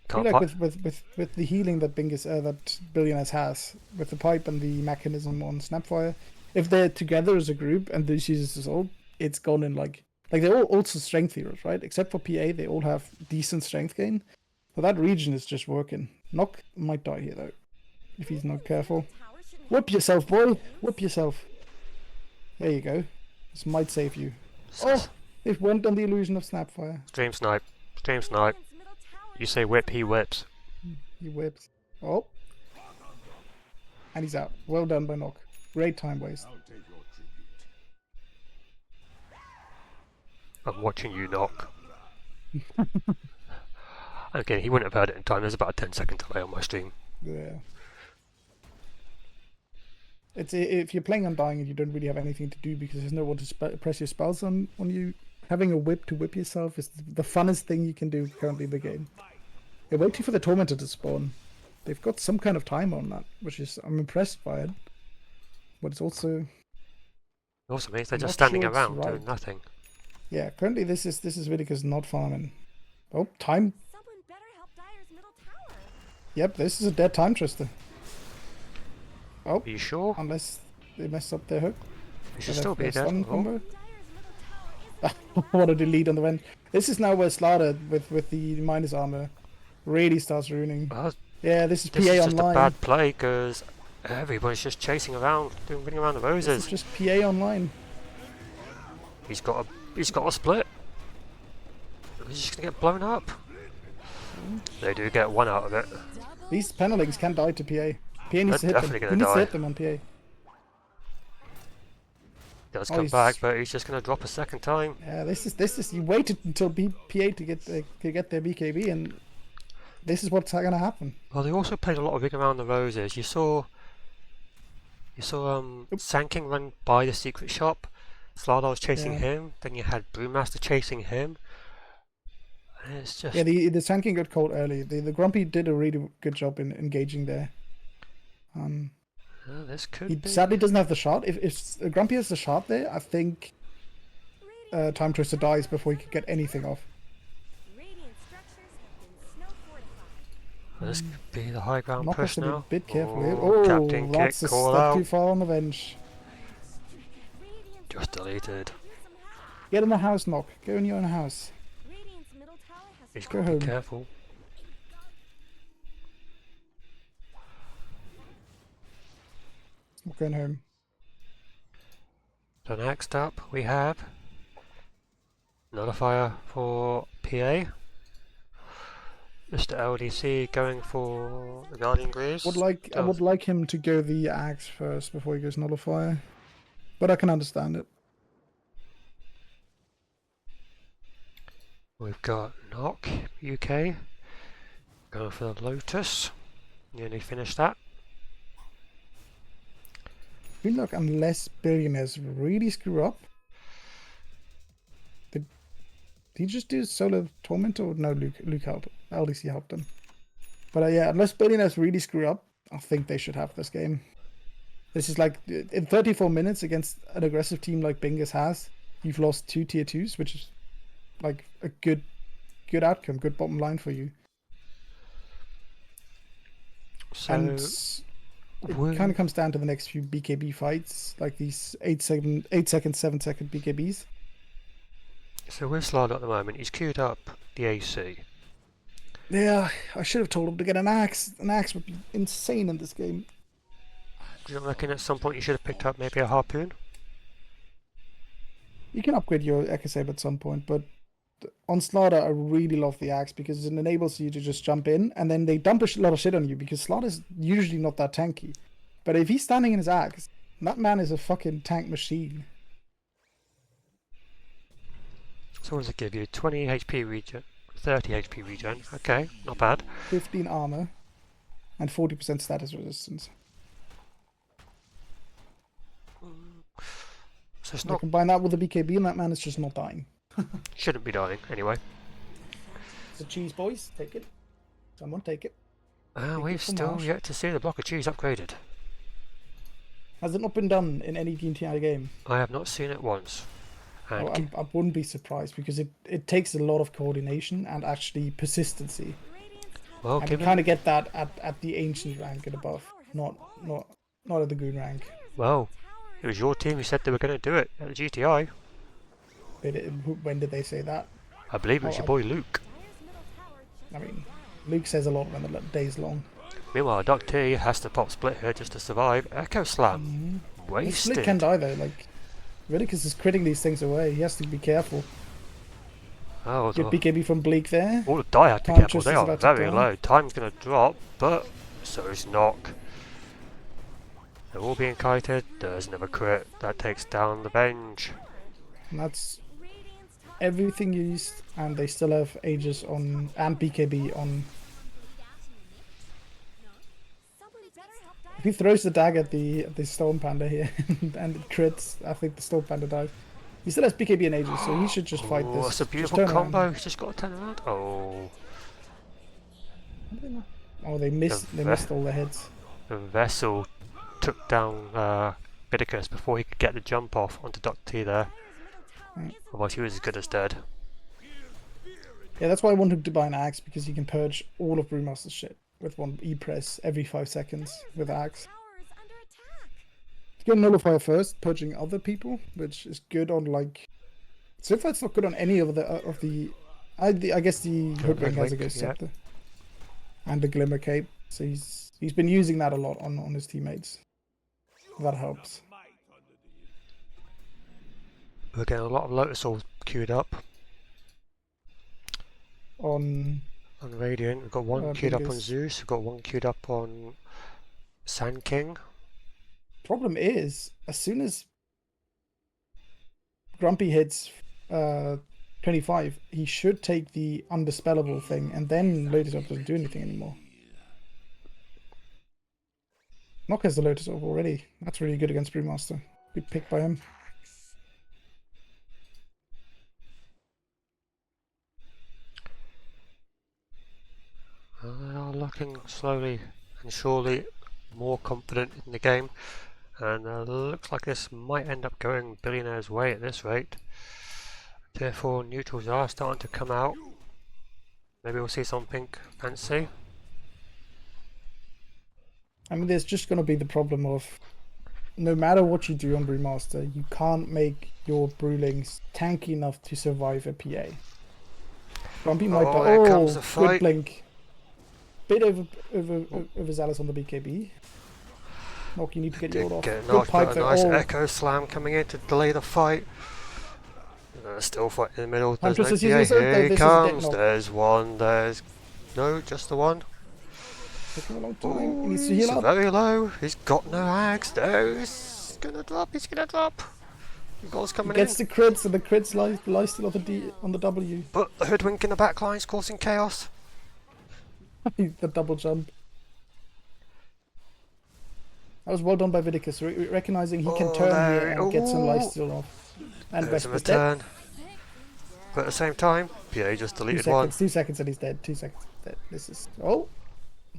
feel like with the healing that Bingus that Billionaires has, with the pipe and the mechanism on Snapfire, if they're together as a group and this uses this ult, it's gone in like they're all also strength heroes, right? Except for PA, they all have decent strength gain. So that region is just working. Nock might die here though, if he's not careful. Whip yourself, boy! Whip yourself. There you go. This might save you. Oh! It went on the illusion of Snapfire. Stream snipe. Stream snipe. You say whip, he whips. He whips. Oh! And he's out. Well done by Nock. Great time waste. I'm watching you knock. Again, he wouldn't have heard it in time. There's about a 10-second delay on my stream. Yeah. It's if you're playing Undying and you don't really have anything to do because there's no one to press your spells on you, having a whip to whip yourself is the funnest thing you can do currently in the game. You're waiting for the Tormentor to spawn. They've got some kind of time on that, which is I'm impressed by it. But it's also means they're just standing around right. doing nothing. Yeah, currently this is Vidicus not farming. Oh, time. Someone better help Dyer's middle tower. Yep, this is a dead Time-Twister. Oh, Are you sure? unless they mess up their hook. It should still be dead. Stun Oh. combo. Dyer's middle tower is What a delete on the vent. This is now where Slaughter with the minus armor really starts ruining. Well, Yeah, this is this PA is just online. a bad play running everybody's just chasing around, running around the This is roses. just PA online. He's got a split. He's just gonna get blown up. They do get one out of it. These penalties can die to PA. PA needs to hit them. definitely He gonna needs to die. hit them on PA. Does Oh, come he's- back, but he's just gonna drop a second time. Yeah, this is you waited until PA to get their BKB, and this is what's gonna happen. Well, they also played a lot of ring around the roses. You saw Sanking run by the secret shop. Slardar was chasing Yeah. him. Then you had Brewmaster chasing him. And it's just Yeah, the Sanking got caught early. The Grumpy did a really good job in engaging there. this could He be. sadly doesn't have the shot. If Grumpy has the shot there, I think Time-Twister dies before he could get anything off. radiant structures have been snow fortified. This could be the high ground Nock has push to be now. a bit careful here. Oh, Oh, Captain that's kick, a call step too out. far on the bench. Radiant's Just deleted. some help. Get in the house, Nock. Go in your own house. Radiant's middle tower has He's Go got to home. be careful. We're going home. So next up we have Nullifier for PA. Mr. LDC going for the Guardian Greaves. I would like him to go the axe first before he goes Nullifier. But I can understand it. We've got NochUK going for the Lotus. Nearly finished that. I feel like unless Billionaires really screw up. Did he just do solo torment or no? Luke helped. LDC helped him. But yeah, unless Billionaires really screw up, I think they should have this game. This is like in 34 minutes against an aggressive team like Bingus has. You've lost 2 tier 2s, which is like a good outcome, good bottom line for you. So And it kind of comes down to the next few BKB fights, like these 8-second, 7-second BKBs. So with Slardar at the moment, he's queued up the AC. Yeah, I should have told him to get an axe. An axe would be insane in this game. Do you reckon at some point you should have picked up maybe a harpoon? You can upgrade your Echo Saber at some point, but on Slaughter, I really love the axe because it enables you to just jump in and then they dump a lot of shit on you because Slaughter's usually not that tanky. But if he's standing in his axe, that man is a fucking tank machine. So what does it give you? 20 HP regen, 30 HP regen. Okay, not bad. 15 armor and 40% status resistance. So it's You not combine that with the BKB and that man is just not dying. Shouldn't be dying, anyway. It's a cheese, boys. Take it. Someone take it. Take We've it from still Marsh. yet to see the block of cheese upgraded. Has it not been done in any DTI game? I have not seen it once. And Oh, I wouldn't be surprised because it takes a lot of coordination and actually persistency. well, And you given kind of get that at the ancient rank and above, not at the goon rank. well, it was your team who said they were going to do it at the GTI. When did they say that? I believe it was your boy Luke. I mean, Luke says a lot when the day's long. Meanwhile, DuckT has to pop split here just to survive. Echo Slam. The split Wasted. can die though. Like, Vidicus is critting these things away. He has to be careful. Oh, Good BKB from Bleak there. all the die have to be careful. ThymeTwister's They are about to very die. low. Time's going to drop, but so is Knock. They're all being kited. There's another crit. That takes down the bench. And that's everything used, and they still have Aegis on and BKB on. If he throws the dagger at the Storm Panda here and it crits, I think the Storm Panda dies. He still has BKB and Aegis, so he should just fight Oh, this. that's a Just beautiful turn combo. around. He's just got to turn around. Oh, Oh, they missed all the hits. the vessel took down Vidicus before he could get the jump off onto DuckT there. Otherwise, he was as good as dead. Yeah, that's why I wanted to buy an axe, because you can purge all of Brewmaster's shit with one E-press every 5 seconds with axe. You can nullify first, purging other people, which is good on like. So far, it's not good on any of the. I guess the Hoodwink has a Ghost yeah. Scepter and the Glimmer Cape, so he's been using that a lot on his teammates. That helps. We're getting a lot of Lotus Souls queued up On on Radiant. We've got one queued up on Bingus. Zeus. We've got one queued up on Sand King. Problem is, as soon as Grumpy hits 25, he should take the Undispellable thing, and then Lotus Orb doesn't do anything anymore. Nock has the Lotus Orb already. That's really good against Brewmaster. Good pick by him. They are looking slowly and surely more confident in the game, and looks like this might end up going Billionaires' way at this rate. Tier 4 neutrals are starting to come out. Maybe we'll see something fancy. I mean, there's just going to be the problem of no matter what you do on Brewmaster, you can't make your Brewlings tanky enough to survive a PA. Grumpy might Oh, die. here Oh, comes the good fight. blink. Bit overzealous on the BKB. Nock, you need to get your off. Get Good knocked, pipe but a there. nice Oh, Echo Slam coming in to delay the fight. Still fight in the middle. There's no ThymeTwister's PA. using his ult, though. Here he This is a dead comes. knock. There's one. There's no, just the one. taking a long time. He Ooh, needs to he's heal up. very low. He's got no axe. No, he's gonna drop. He's gonna drop. The goal's He coming gets in. the crits, and the crits lie still on the W. But the hoodwink in the back line's causing chaos. The double jump. That was well done by Vidicus, recognizing he can Oh, turn there- here and get some ooh. lifesteal off. And There's a Vesper's dead. return. But at the same time, PA just 2 deleted one. seconds, 2 seconds and he's dead. 2 seconds. Dead. This is. Oh!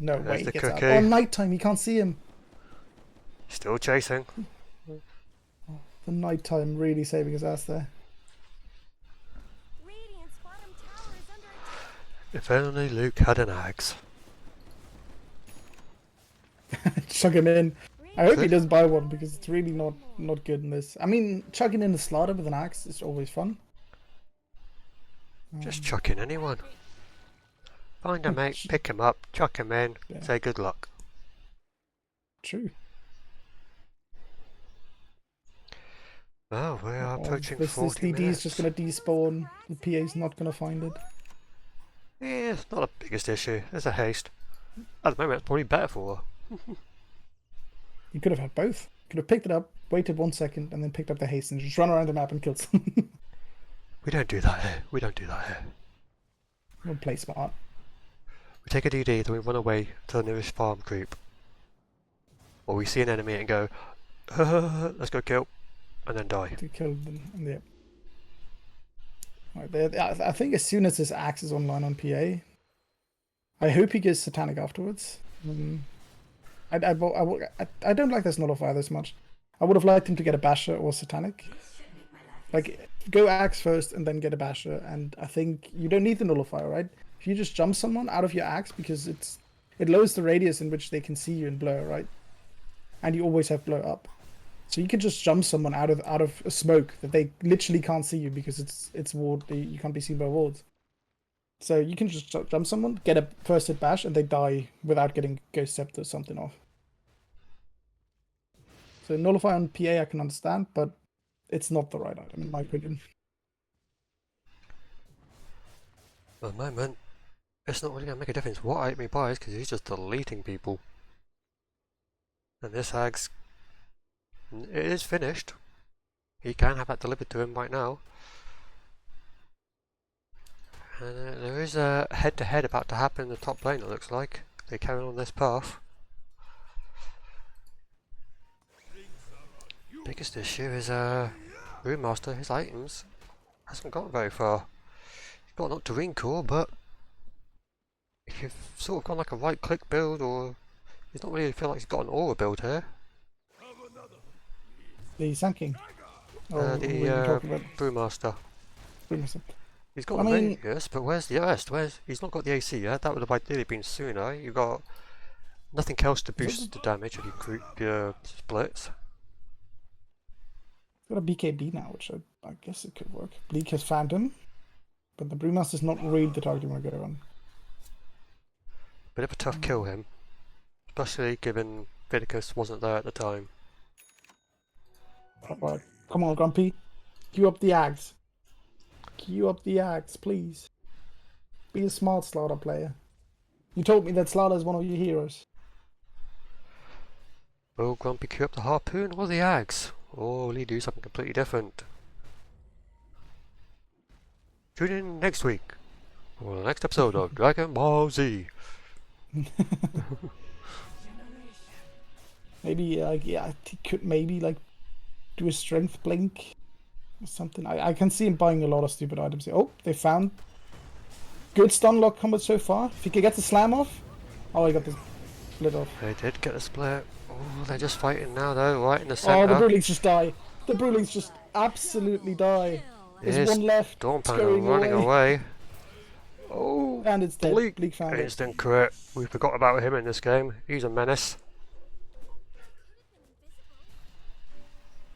No There's way, he the gets out. cookie. Oh, nighttime, you can't see him. Still chasing. The nighttime really saving his ass there. Radiant's bottom tower is under attack. If only Luke had an axe. Chuck him in. I hope he does buy one because it's really not good in this. I mean, chucking in the slaughter with an axe is always fun. Just chuck in anyone. Find a mate, pick him up, chuck him in, Yeah. say good luck. True. Oh, we are approaching this 40 DD minutes. is just going to despawn. The PA's not going to find it. Yeah, it's not the biggest issue. There's a haste. At the moment, it's probably better for her. You could have had both. Could have picked it up, waited 1 second, and then picked up the haste and just run around the map and killed someone. We don't do that here. We don't do that here. We'll play smart. We take a DD, then we run away to the nearest farm creep. Or we see an enemy and go, let's go kill, and then die. To kill them. Yeah. Right, I think as soon as this axe is online on PA, I hope he goes Satanic afterwards. I don't like this Nullifier this much. I would have liked him to get a Basher or Satanic. Like, go Axe first and then get a Basher, and I think you don't need the Nullifier, right? If you just jump someone out of your Axe, because it lowers the radius in which they can see you in blur, right? And you always have blur up. So you can just jump someone out of a smoke that they literally can't see you because it's ward, you can't be seen by wards. So you can just jump someone, get a first hit bash, and they die without getting Ghost Scepter or something off. So Nullify on PA I can understand, but it's not the right item in my opinion. At the moment, it's not really going to make a difference what item he buys because he's just deleting people. And this hag's... it is finished. He can have that delivered to him right now. And there is a head-to-head about to happen in the top lane, it looks like. They carry on this path. Biggest issue is Brewmaster, his items hasn't got very far. He's got an Octarine core, but if you've sort of gone like a right click build, or he's not really feel like he's got an aura build here. The Sand King. Oh, The Brewmaster. Brewmaster. He's got the radius, but where's the rest? He's not got the AC yet. That would have ideally been sooner. You've got nothing else to boost the damage if you group your splits. Got a BKB now, which I guess it could work. Bleak has Phantom, but the Brewmaster's not really the target you want to go on. Bit of a tough kill him, especially given Vidicus wasn't there at the time. Alright, come on, Grumpy. Queue up the Ags. Queue up the Ags, please. Be a smart Slaughter player. You told me that Slaughter is one of your heroes. Will Grumpy queue up the Harpoon or the Ags? Or will he do something completely different? Tune in next week for the next episode of Dragon Ball Z. Maybe he could maybe like do a strength blink or something. I can see him buying a lot of stupid items here. Oh, they found good stun lock combo so far. If he could get the slam off. Oh, he got the split off. They did get a split. Oh, they're just fighting now though, right in the centre. Oh, the Brewlings just die. The Brewlings just absolutely die. There's one left. Stormpanel running away. Oh, and it's dead. Bleak found it. instant crit. We forgot about him in this game. He's a menace.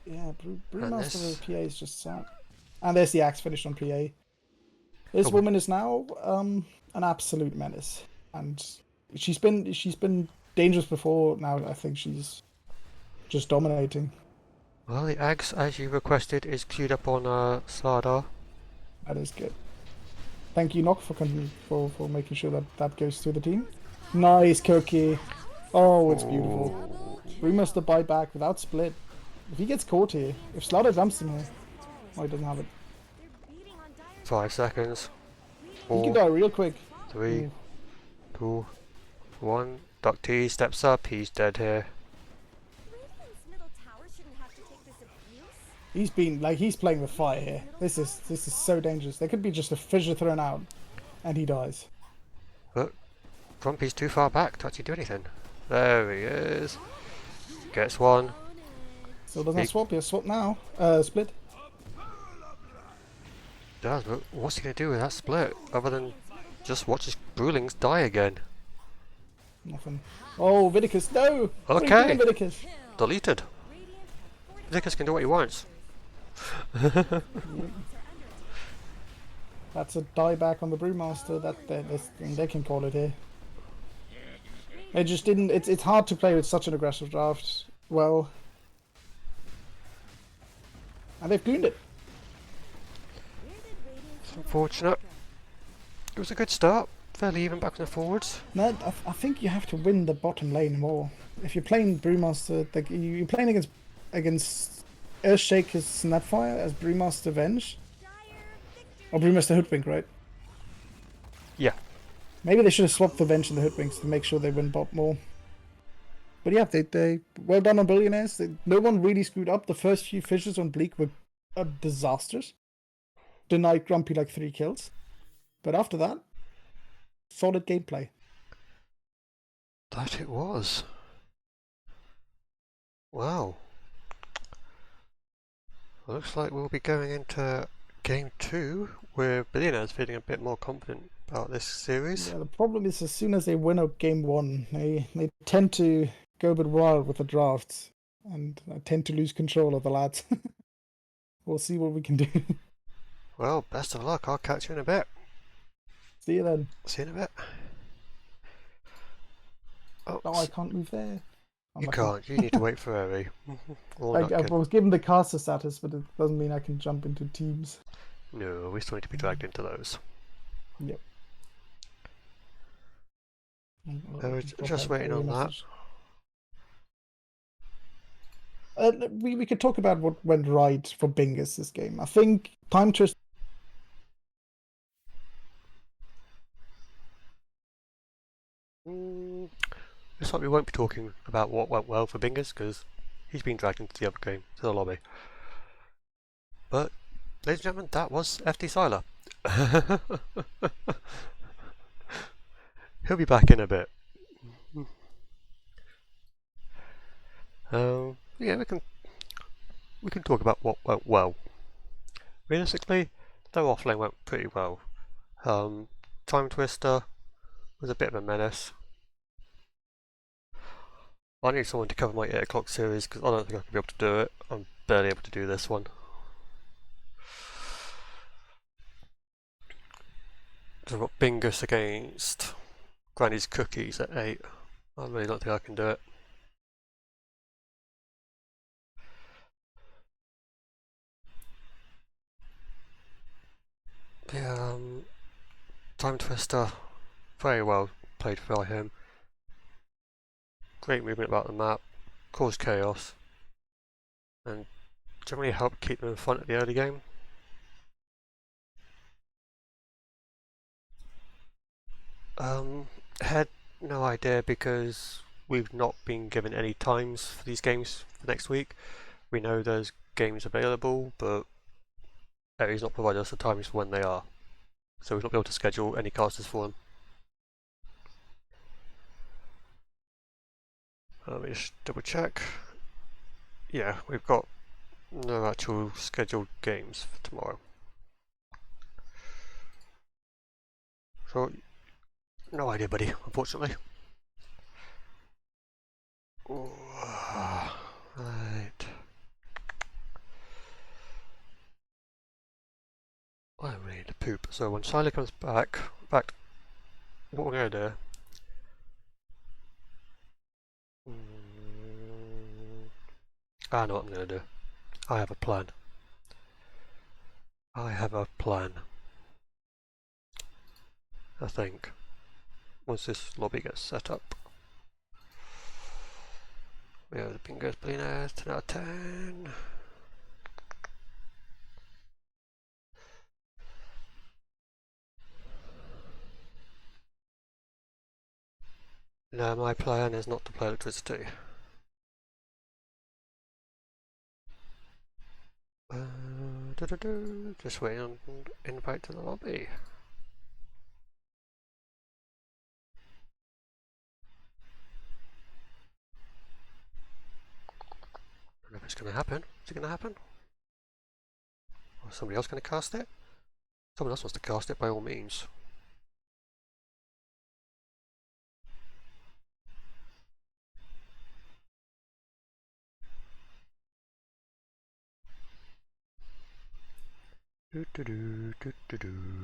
Yeah, Brewmaster with PA is just sad. And there's the axe finished on PA. This woman is now an absolute menace, and she's been dangerous before. Now I think she's just dominating. Well, the axe, as you requested, is queued up on Slardar. That is good. Thank you, Noch, for making sure that that goes through the team. Nice cookie. Oh, it's beautiful. Brewmaster buy back without split. If he gets caught here, if Slaughter jumps him here, oh, he doesn't have it. 5 seconds. He 4, can die real quick. 3, 2, 1. DuckT steps up. He's dead here. He's playing with fire here. This is so dangerous. There could be just a fissure thrown out, and he dies. But Grumpy's too far back to actually do anything. There he is. Gets one. So doesn't swap. He'll swap now. Split. Does, but what's he going to do with that split other than just watch his Brewlings die again? Nothing. Oh, Vidicus, no! Okay. What are you doing, Vidicus? Deleted. Vidicus can do what he wants. That's a dieback on the Brewmaster. They can call it here. It just didn't. It's hard to play with such an aggressive draft. Well, and they've gooned it. It's unfortunate. It was a good start. Fairly even back and forwards. No, I think you have to win the bottom lane more. If you're playing Brewmaster, like you're playing against Earthshaker's Snapfire as Brewmaster Venge. Or Brewmaster Hoodwink, right? Yeah. Maybe they should have swapped the Venge and the Hoodwinks to make sure they win bot more. But yeah, they well done on Billionaires. No one really screwed up. The first few fishes on Bleak were disasters. denied Grumpy like 3 kills. But after that, solid gameplay. That it was. Wow. Looks like we'll be going into game 2 with Billionaires feeling a bit more confident about this series. Yeah, the problem is as soon as they win out game 1, they tend to go a bit wild with the drafts. And I tend to lose control of the lads. We'll see what we can do. Well, best of luck. I'll catch you in a bit. See you then. See you in a bit. Oh, No, I can't move there. you Unlucky. can't. You need to wait for Eri. Or I NochUK. was given the caster status, but it doesn't mean I can jump into teams. No, we still need to be dragged into those. Yep. We're just waiting on that. We could talk about what went right for Bingus this game. I think ThymeTwister. Looks like we won't be talking about what went well for Bingus because he's been dragged into the other game, to the lobby. But, ladies and gentlemen, that was FDsyler. He'll be back in a bit. Yeah, we can talk about what went well. Realistically, their offlane went pretty well. ThymeTwister was a bit of a menace. I need someone to cover my 8 o'clock series because I don't think I can be able to do it. I'm barely able to do this one. So I've got Bingus against Granny's Cookies at 8. I really don't think I can do it. Yeah, ThymeTwister, very well played by him. Great movement about the map, caused chaos, and generally helped keep them in front at the early game. Had no idea because we've not been given any times for these games for next week. We know there's games available, but he's not provided us the times for when they are. So we've not been able to schedule any casters for them. Let me just double check. Yeah, we've got no actual scheduled games for tomorrow. So, no idea, buddy, unfortunately. Right. I really need to poop. So when Syler comes back, in fact, what we're going to do... I know what I'm going to do. I have a plan. I have a plan. I think. Once this lobby gets set up. We have the Bingus Billionaires, 10 out of 10. No, my plan is not to play electricity. Just waiting on invite to the lobby. I don't know if it's going to happen. Is it going to happen? Or is somebody else going to cast it? Someone else wants to cast it by all means. Do do do do do do.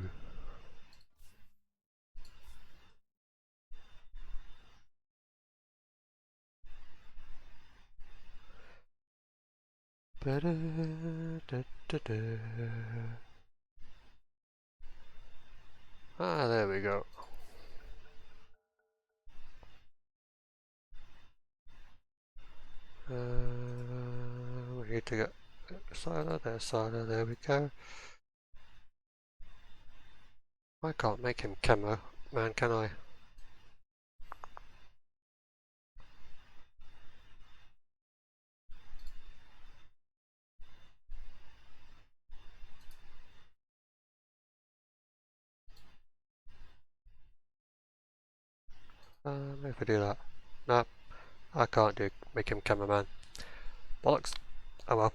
Ah, there we go. We need to get Syler, there we go. I can't make him camera man, can I? If I do that. No, I can't make him cameraman. Bollocks. Oh well.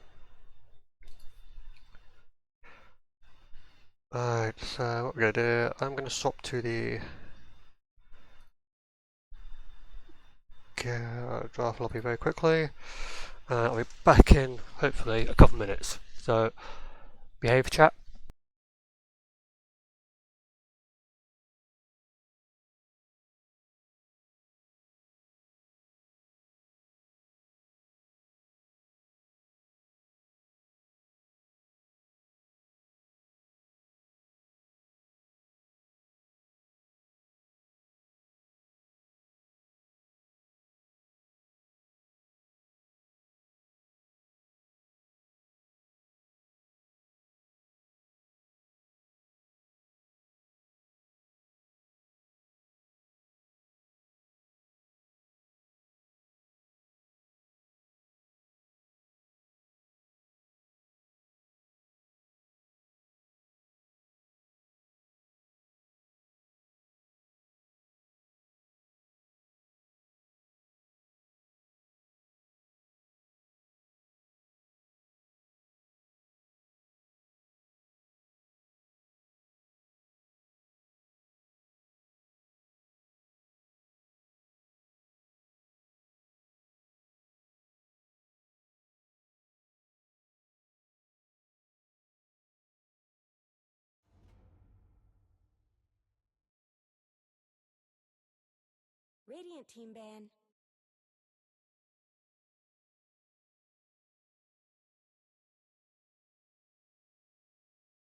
Alright, so what we're gonna do, I'm gonna swap to the draft lobby very quickly. I'll be back in hopefully a couple minutes. So behave, chat. Radiant team ban.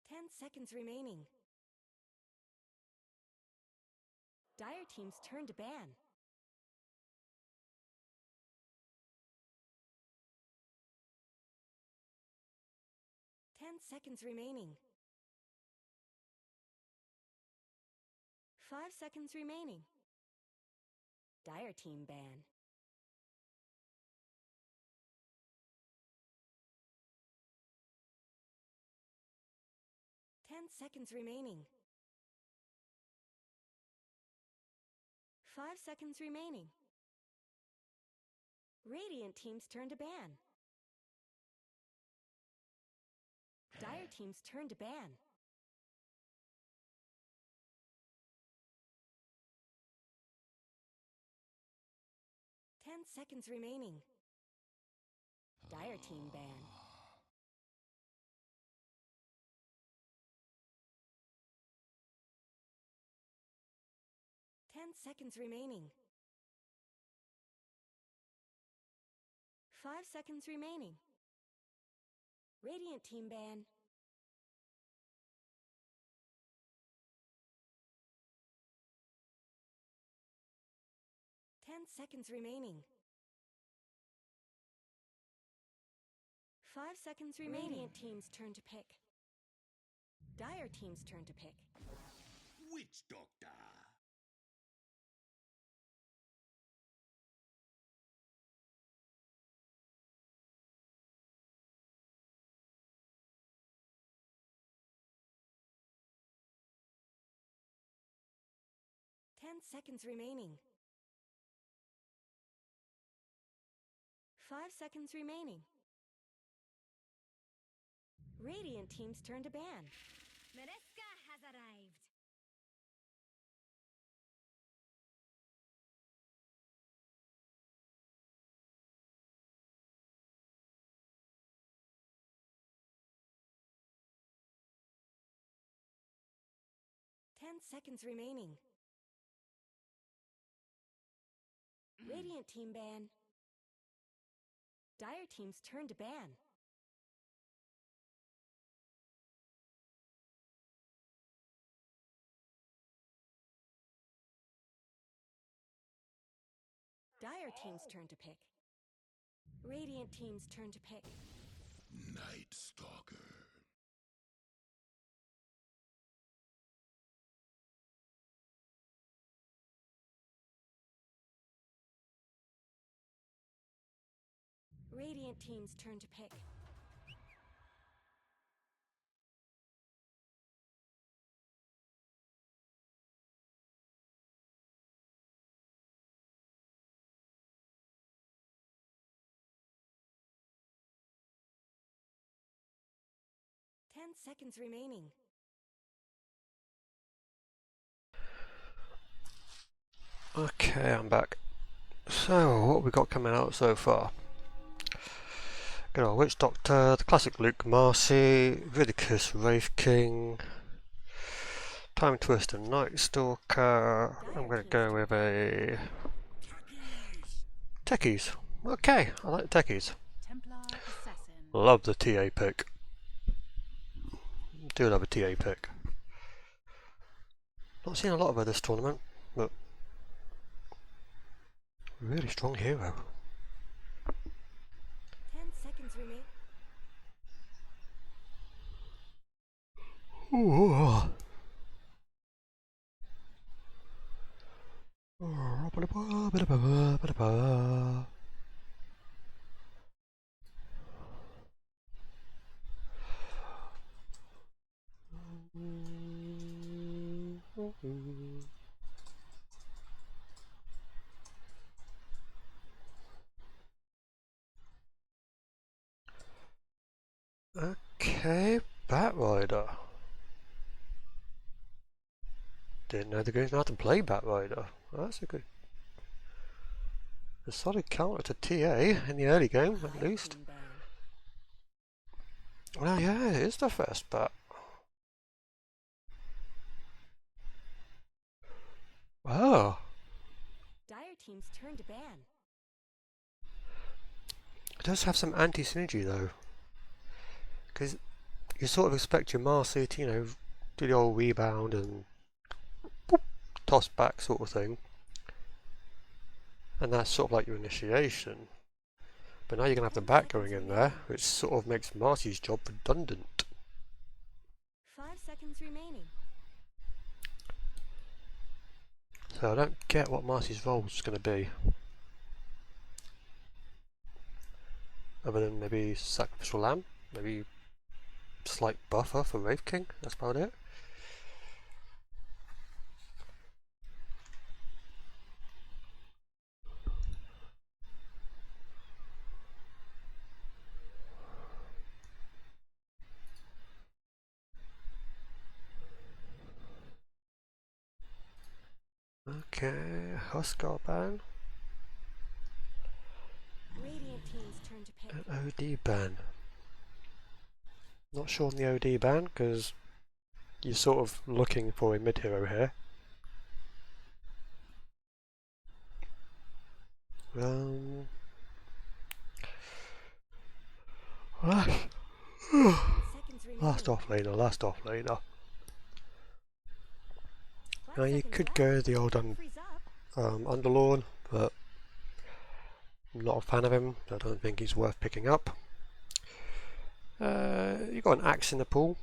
Ten seconds remaining. Dire team's turn to ban. 10 seconds remaining. 5 seconds remaining. Dire team ban. 10 seconds remaining. 5 seconds remaining. Radiant team's turn to ban. Dire team's turn to ban. 10 seconds remaining. Dire team ban. 10 seconds remaining. 5 seconds remaining. Radiant team ban. 10 seconds remaining. 5 seconds remaining. Radiant team's turn to pick. Dire team's turn to pick. Witch Doctor. 10 seconds remaining. 5 seconds remaining. Radiant team's turn to ban. Mereska has arrived. 10 seconds remaining. Radiant team ban. Dire team's turn to ban. Dire team's turn to pick. Radiant team's turn to pick. Night Stalker. 'Radiant team's turn to pick. seconds remaining. Okay, I'm back. So, what have we got coming out so far? Got our Witch Doctor, the classic Luke Marcy, Vidicus Wraith King, ThymeTwister Night Stalker. I'm going to go with a Techies. Okay, I like Techies. Templar Assassin. Love the TA pick. Do love a TA pick. Not seen a lot of her this tournament, but really strong hero. 10 seconds remain. Ooh. Okay, Batrider. Didn't know the guys know how to play Batrider. That's a solid counter to TA in the early game, at least. Well, yeah, it is the first bat. Oh, Dire team's turn to ban. it does have some anti-synergy though, because you sort of expect your Marcy to, you know, do the old rebound and whoop, toss back sort of thing, and that's sort of like your initiation. But now you're going to have the bat going in there, which sort of makes Marcy's job redundant. 5 seconds remaining. So I don't get what Marcy's role is going to be. Other than maybe Sacrificial Lamb, maybe slight buffer for Wraith King, that's about it. Okay, Huskar ban. Radiant team's turn to pick. An OD ban. Not sure on the OD ban because you're sort of looking for a mid hero here. Last, Seconds remaining. last offlaner. Now 5 you seconds could left. go the old Freeze up. Underlord, but I'm not a fan of him. I don't think he's worth picking up. You got an axe in the pool.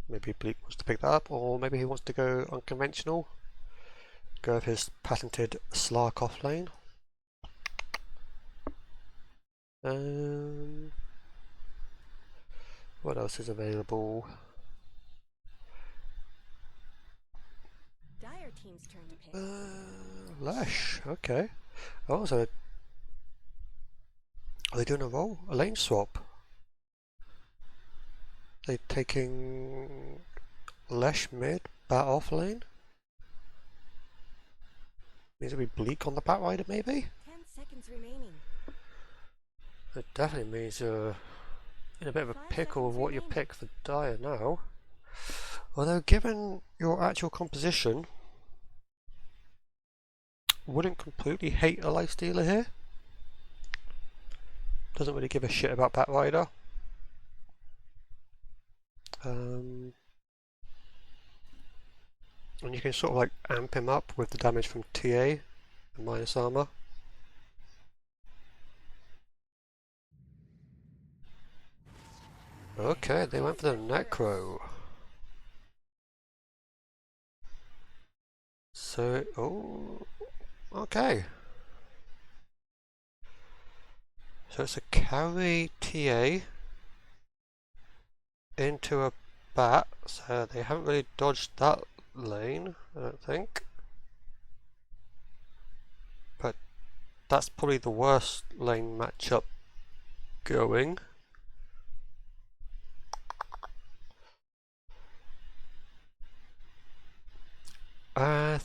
Maybe Bleak wants to pick that up, or maybe he wants to go unconventional. Go with his patented Slark offlane. What else is available? Dire team's turn to pick. Lash, okay. Oh, so are they doing a lane swap? They taking Lash mid, bat off lane? Means it'll be Bleak on the Batrider maybe? 10 seconds remaining. It definitely means you're in a bit of a pickle of what you pick for Dire now. Although given your actual composition, wouldn't completely hate a lifestealer here. Doesn't really give a shit about Batrider. And you can sort of like amp him up with the damage from TA and minus armor. Okay, they went for the Necro. So, oh, okay. So it's a carry TA into a bat, so they haven't really dodged that lane, I don't think. But that's probably the worst lane matchup going.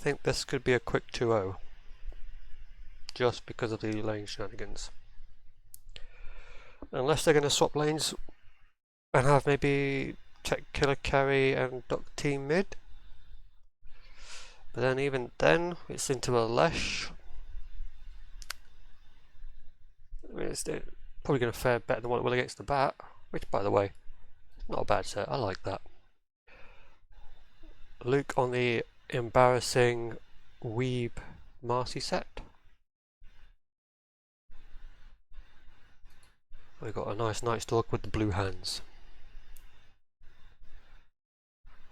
think this could be a quick 2-0. Just because of the lane shenanigans. Unless they're going to swap lanes and have maybe Tech Killer carry and DuckT mid. But then even then, it's into a Lesh. I mean, it's probably going to fare better than what it will against the Bat. Which, by the way, not a bad set. I like that. Luke on the embarrassing Weeb Marcy set. We got a nice Night Stalk with the blue hands.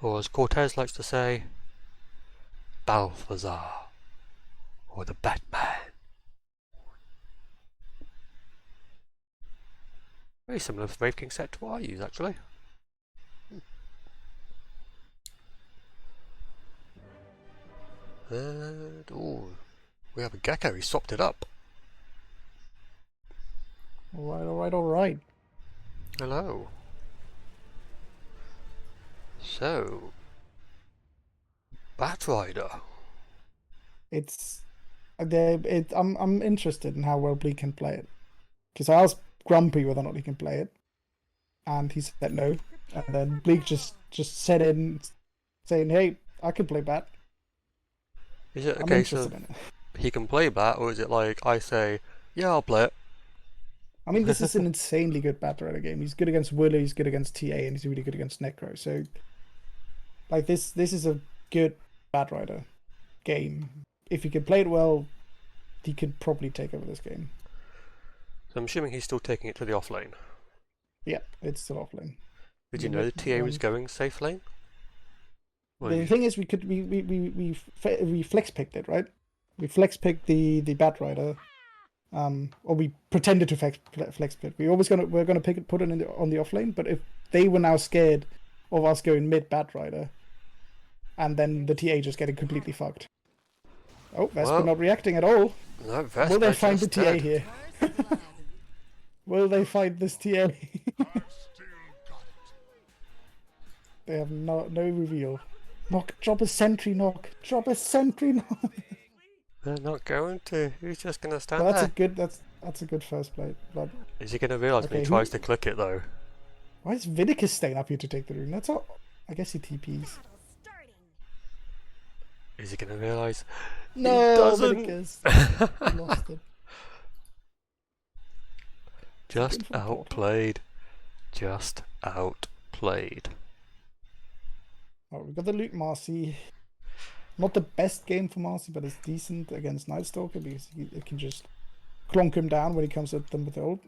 Or as Cortez likes to say, Balthazar, or the Batman. Very similar to the Wraith King set to what I use actually. And oh, we have a Gecko, he swapped it up. Alright, alright, alright. Hello. So, Batrider. I'm interested in how well Bleak can play it. Because I asked Grumpy whether or not he can play it. And he said no. And then Bleak just said in saying, hey, I can play Bat. Is it a I'm case interested of in it. he can play Bat, or is it like I say, yeah, I'll play it? I mean, this is an insanely good Batrider game. He's good against Willow, he's good against TA, and he's really good against Necro. So, like, this is a good Batrider game. If he could play it well, he could probably take over this game. So I'm assuming he's still taking it to the off lane. Yeah, it's still off lane. Did you know the TA was going safe lane? The thing is, we flex picked it, right? We flex picked the Batrider, or we pretended to flex pick. We're gonna put it on the off lane. But if they were now scared of us going mid Batrider, and then the TA just getting completely fucked. Oh, Vesper not reacting at all. No, Vesper Will they find the TA dead. here? Will they find this TA? They have no reveal. Knock, drop a sentry, Knock. Drop a sentry, Knock. They're not going to. He's just going to stand Well, there. that's a good first play. But Is he going to realise when he tries to click it though? why is Vidicus staying up here to take the rune? That's all. I guess he TPs. Starting. Is he going to realise? No, doesn't. Vidicus. He lost it. Just Good for Dota. outplayed. Just outplayed. Oh, we got the Luke Marcy. Not the best game for Marcy, but it's decent against Nightstalker because it can just clonk him down when he comes at them with the ult.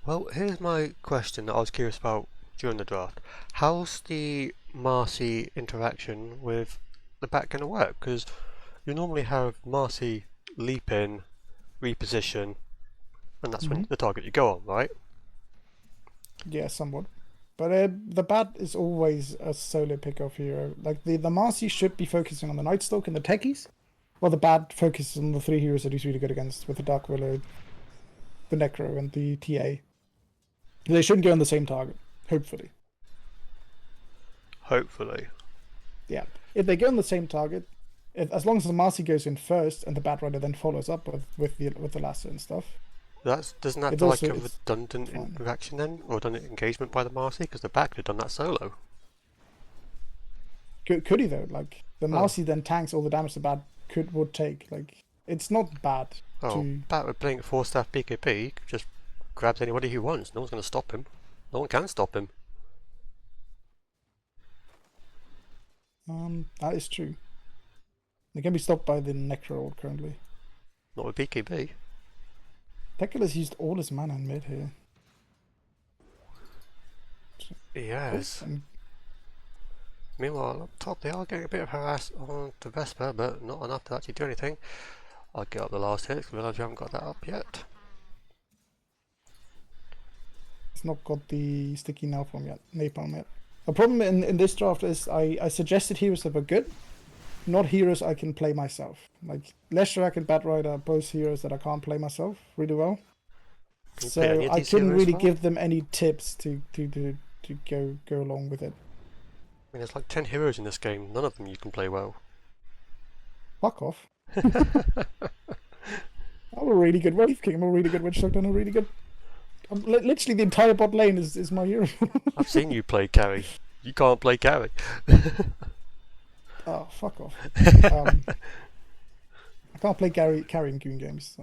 Well, here's my question that I was curious about during the draft. How's the Marcy interaction with the back going to work? Because you normally have Marcy leap in, reposition, and that's when the target you go on, right? Yeah, somewhat. But the Bat is always a solo pick-off hero. Like, the Marcy should be focusing on the Nightstalk and the Techies, while the Bat focuses on the three heroes that he's really good against, with the Dark Willow, the Necro, and the TA. They shouldn't go on the same target, hopefully. Hopefully. Yeah. If they go on the same target, as long as the Marcy goes in first and the Batrider then follows up with the lasso and stuff. Doesn't that It feel like also a is redundant fine. interaction then? Or redundant engagement by the Marcy? Because the back could have done that solo. Could he though? Like, the Oh. Marcy then tanks all the damage the Bat would take. Like, it's not bad Oh, to... Bat with Blink 4-staff BKB, he just grabs anybody he wants. No one's going to stop him. No one can stop him. That is true. They can be stopped by the Necro ult currently. Not with BKB. Tekula's used all his mana in mid here. Yes. And Meanwhile, up top they are getting a bit of harass on the Vesper, but not enough to actually do anything. I'll get up the last hit because I realise we haven't got that up yet. it's not got the sticky napalm yet. The problem in this draft is I suggested heroes that were good, not heroes I can play myself. Like, Leshrac and Batrider are both heroes that I can't play myself really well. Can you So play any of I these couldn't heroes really well? give them any tips to go along with it. I mean, there's like 10 heroes in this game. None of them you can play well. Fuck off. I'm a really good Wave King. I'm a really good Witch Doctor. I'm a really good. Literally, the entire bot lane is my hero. I've seen you play carry. You can't play carry. Oh, fuck off. I can't play carry in Goon games.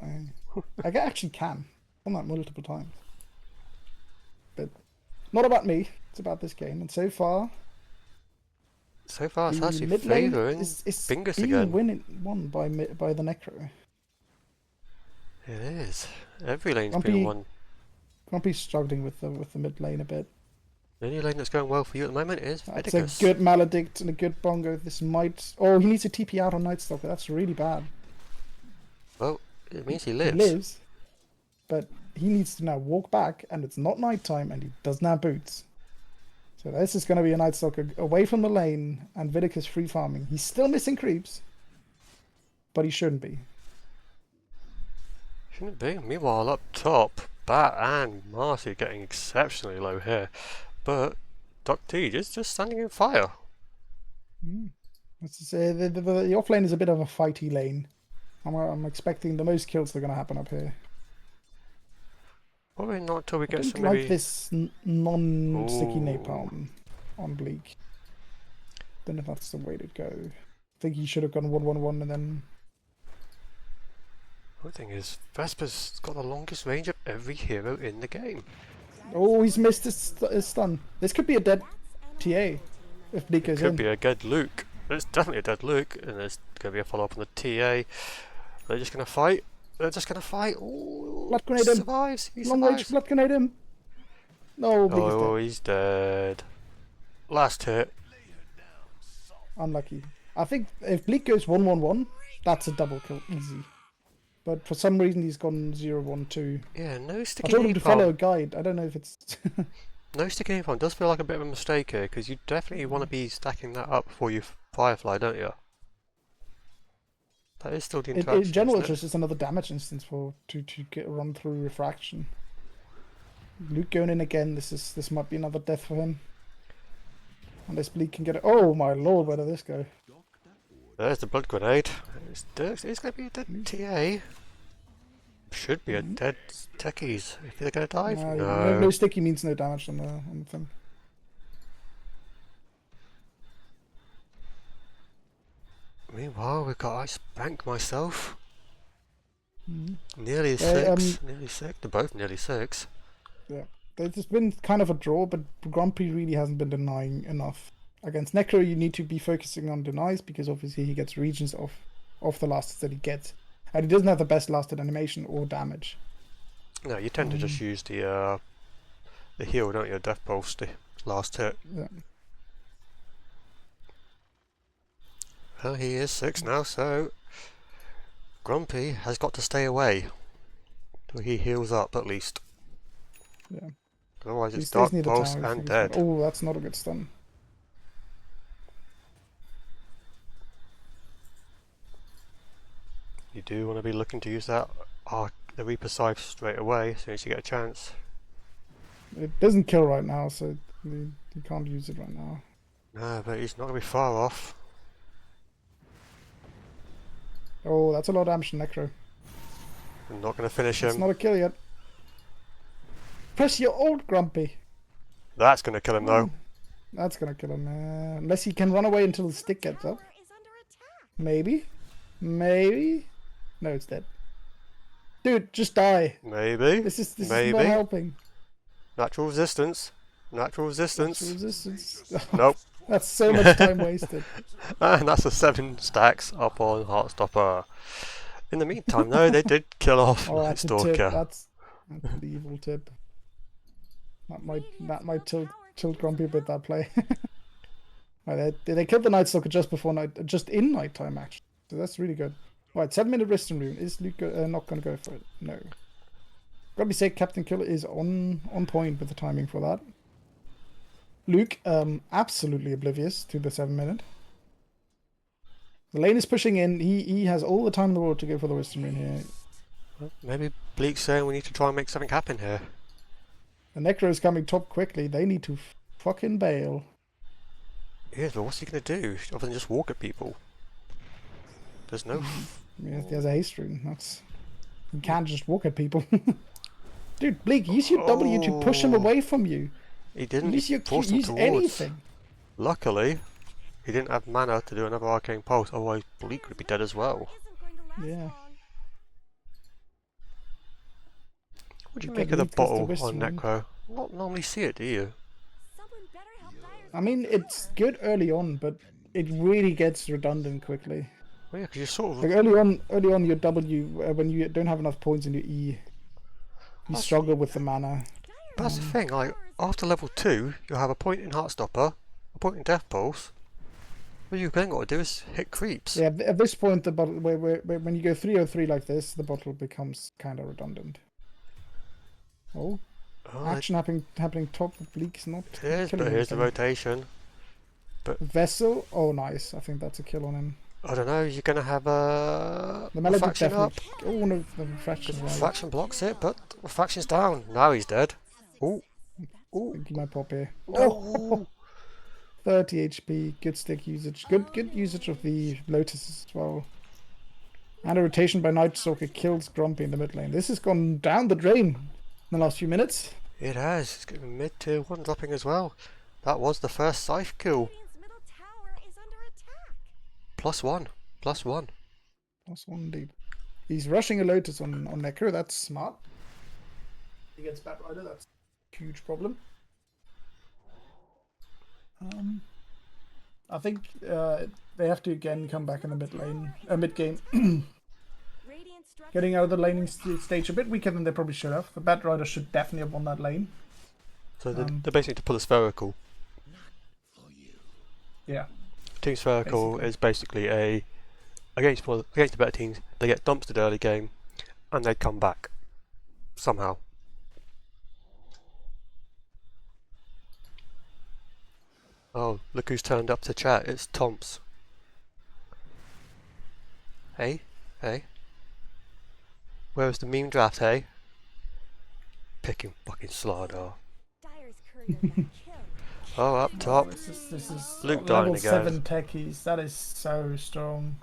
I actually can. I've done that multiple times. But not about me. It's about this game. And so far, It's actually mid lane favouring is Bingus being again. won by the Necro. It is. Every lane's Grumpy- being won. Grumpy's struggling with the mid lane a bit. The only lane that's going well for you at the moment is It's Vidicus. a good Maledict and a good Bongo. This might... Oh, he needs to TP out on Night Stalker. That's really bad. Well, it means he He lives. lives, but he needs to now walk back, and it's not nighttime, and he doesn't have boots. So this is going to be a Night Stalker away from the lane, and Vidicus free farming. He's still missing creeps, but he shouldn't be. Shouldn't be. Meanwhile, up top, Bat and Marcy getting exceptionally low here. But DuckT is just standing in fire. Let's say the off lane is a bit of a fighty lane. I'm expecting the most kills are going to happen up here. Probably not until we I get don't some like maybe... this non-sticky Ooh. napalm on Bleak. Don't know if that's the way to go. I think he should have gone 1-1-1 and then... The thing is, Vesper's got the longest range of every hero in the game. Oh, he's missed his stun. This could be a dead TA if Bleak goes Could in. be a dead Luke. It's definitely a dead Luke, and there's going to be a follow-up on the TA. They're just going to fight. They're just going to fight. Ooh, Blood grenade him. survives. He Long range survives. blood grenade him. No, Bleak is Oh, dead. he's dead. Last hit. Unlucky. I think if Bleak goes 1-1-1, that's a double kill, easy. But for some reason he's gone 0-1-2. Yeah, no I sticky told him to follow a napalm. guide. I don't know if it's... No sticky napalm does feel like a bit of a mistake here, because you definitely want to be stacking that up before you Firefly, don't you? That is still the interaction. in general, it's isn't it? just another damage instance to get run through refraction. Luke going in again. This might be another death for him. Unless Bleak can get it. Oh my lord, where did this go? There's the blood grenade. It's going to be a dead TA. Should be a dead techies. If they're going to dive. No sticky means no damage on the thing. Meanwhile, we've got Ice Bank myself. Mm-hmm. Nearly six. Nearly six. They're both nearly 6. Yeah, there's been kind of a draw, but Grumpy really hasn't been denying enough. Against Necro, you need to be focusing on denies because obviously he gets regions off the last that he gets, and he doesn't have the best lasted animation or damage. No, you tend to just use the heal, don't you? Death Pulse, the last hit. Yeah. Well, he is 6 now, so Grumpy has got to stay away till he heals up at least. Yeah. Otherwise, He it's stays Dark near the Pulse tower, I and think, dead. but- Oh, that's not a good stun. You do want to be looking to use that the Reaper Scythe straight away as soon as you get a chance. It doesn't kill right now, so you can't use it right now. No, but he's not going to be far off. Oh, that's a lot of damage to Necro. I'm not going to finish It's him. not a kill yet. Press your old Grumpy. That's going to kill him though. That's gonna kill him. Unless he can run away until the stick gets up. Tower is under attack. Maybe. Maybe. No, it's dead. Dude, just die. Maybe. This is Maybe. not helping. Natural resistance. Natural resistance. Resistance. Nope. That's so much time wasted. And that's a 7 stacks up on Heartstopper. In the meantime, though, they did kill off Oh, Night that's a tip. Stalker. That's an evil tip. That might tilt Grumpy a bit, that play. Right, they killed the Night Stalker just before just in nighttime actually. So that's really good. Right, 7-minute Wristen Rune. Is Luke not going to go for it? No. Gotta be said, Captain Killer is on point with the timing for that. Luke, absolutely oblivious to the 7-minute. The lane is pushing in. He has all the time in the world to go for the Wristen Rune here. Well, maybe Bleak's saying we need to try and make something happen here. The Necro is coming top quickly. They need to fucking bail. Yeah, but what's he going to do other than just walk at people? There's no. Yeah, there's a haste rune. That's you can't just walk at people. Dude, Bleak, use your W to push him away from you. He didn't. Use He your Q, forced him use towards. anything. Luckily, he didn't have mana to do another arcane pulse. Otherwise, Bleak would be dead as well. Isn't going to last Yeah. long. What do you But make of the Bleak is the bottle on wisdom one. Necro? Not normally see it, do you? Someone better help Dyer's I mean, it's good early on, but it really gets redundant quickly. Well, yeah, because you're sort of. Like early on, your W when you don't have enough points in your E, you struggle with the mana. But that's the thing. Like after level 2, you'll have a point in Heartstopper, a point in Death Pulse. What you've then got to do is hit creeps. Yeah, at this point, the bottle when you go 303 like this, the bottle becomes kind of redundant. Oh, Oh, action happening top. Bleak's not. it is, killing but here's the anything. rotation. Vessel. Oh, nice. I think that's a kill on him. I don't know. You're gonna have a The Maledict refraction up. definitely. Oh no, the refraction. Refraction blocks it, but refraction's down. Now he's dead. Oh, I think he might pop here. Oh, 30 HP. Good stick usage. Good usage of the Lotus as well. And a rotation by Nightstalker kills Grumpy in the mid lane. This has gone down the drain in the last few minutes. it has. It's getting mid tier 1 dropping as well. That was the first Scythe kill. Radiant's middle tower is under attack. +1. +1. That's one indeed. He's rushing a Lotus on Necro. That's smart. He gets Bat Rider. That's a huge problem. I think they have to again come back in the mid game. Radiant structure Getting out of the laning stage a bit weaker than they probably should have. The Bat Rider should definitely have won that lane. So they basically need to pull a spherical. Yeah. Team spherical is basically against the better teams. They get dumpstered early game, and they come back somehow. Oh, look who's turned up to chat. It's Tomps. Hey, hey. Where's the meme draft? Hey. Picking fucking Slardar. Dyer's courier got killed. Oh, up top. This is Luke dying level again. 7 techies. That is so strong.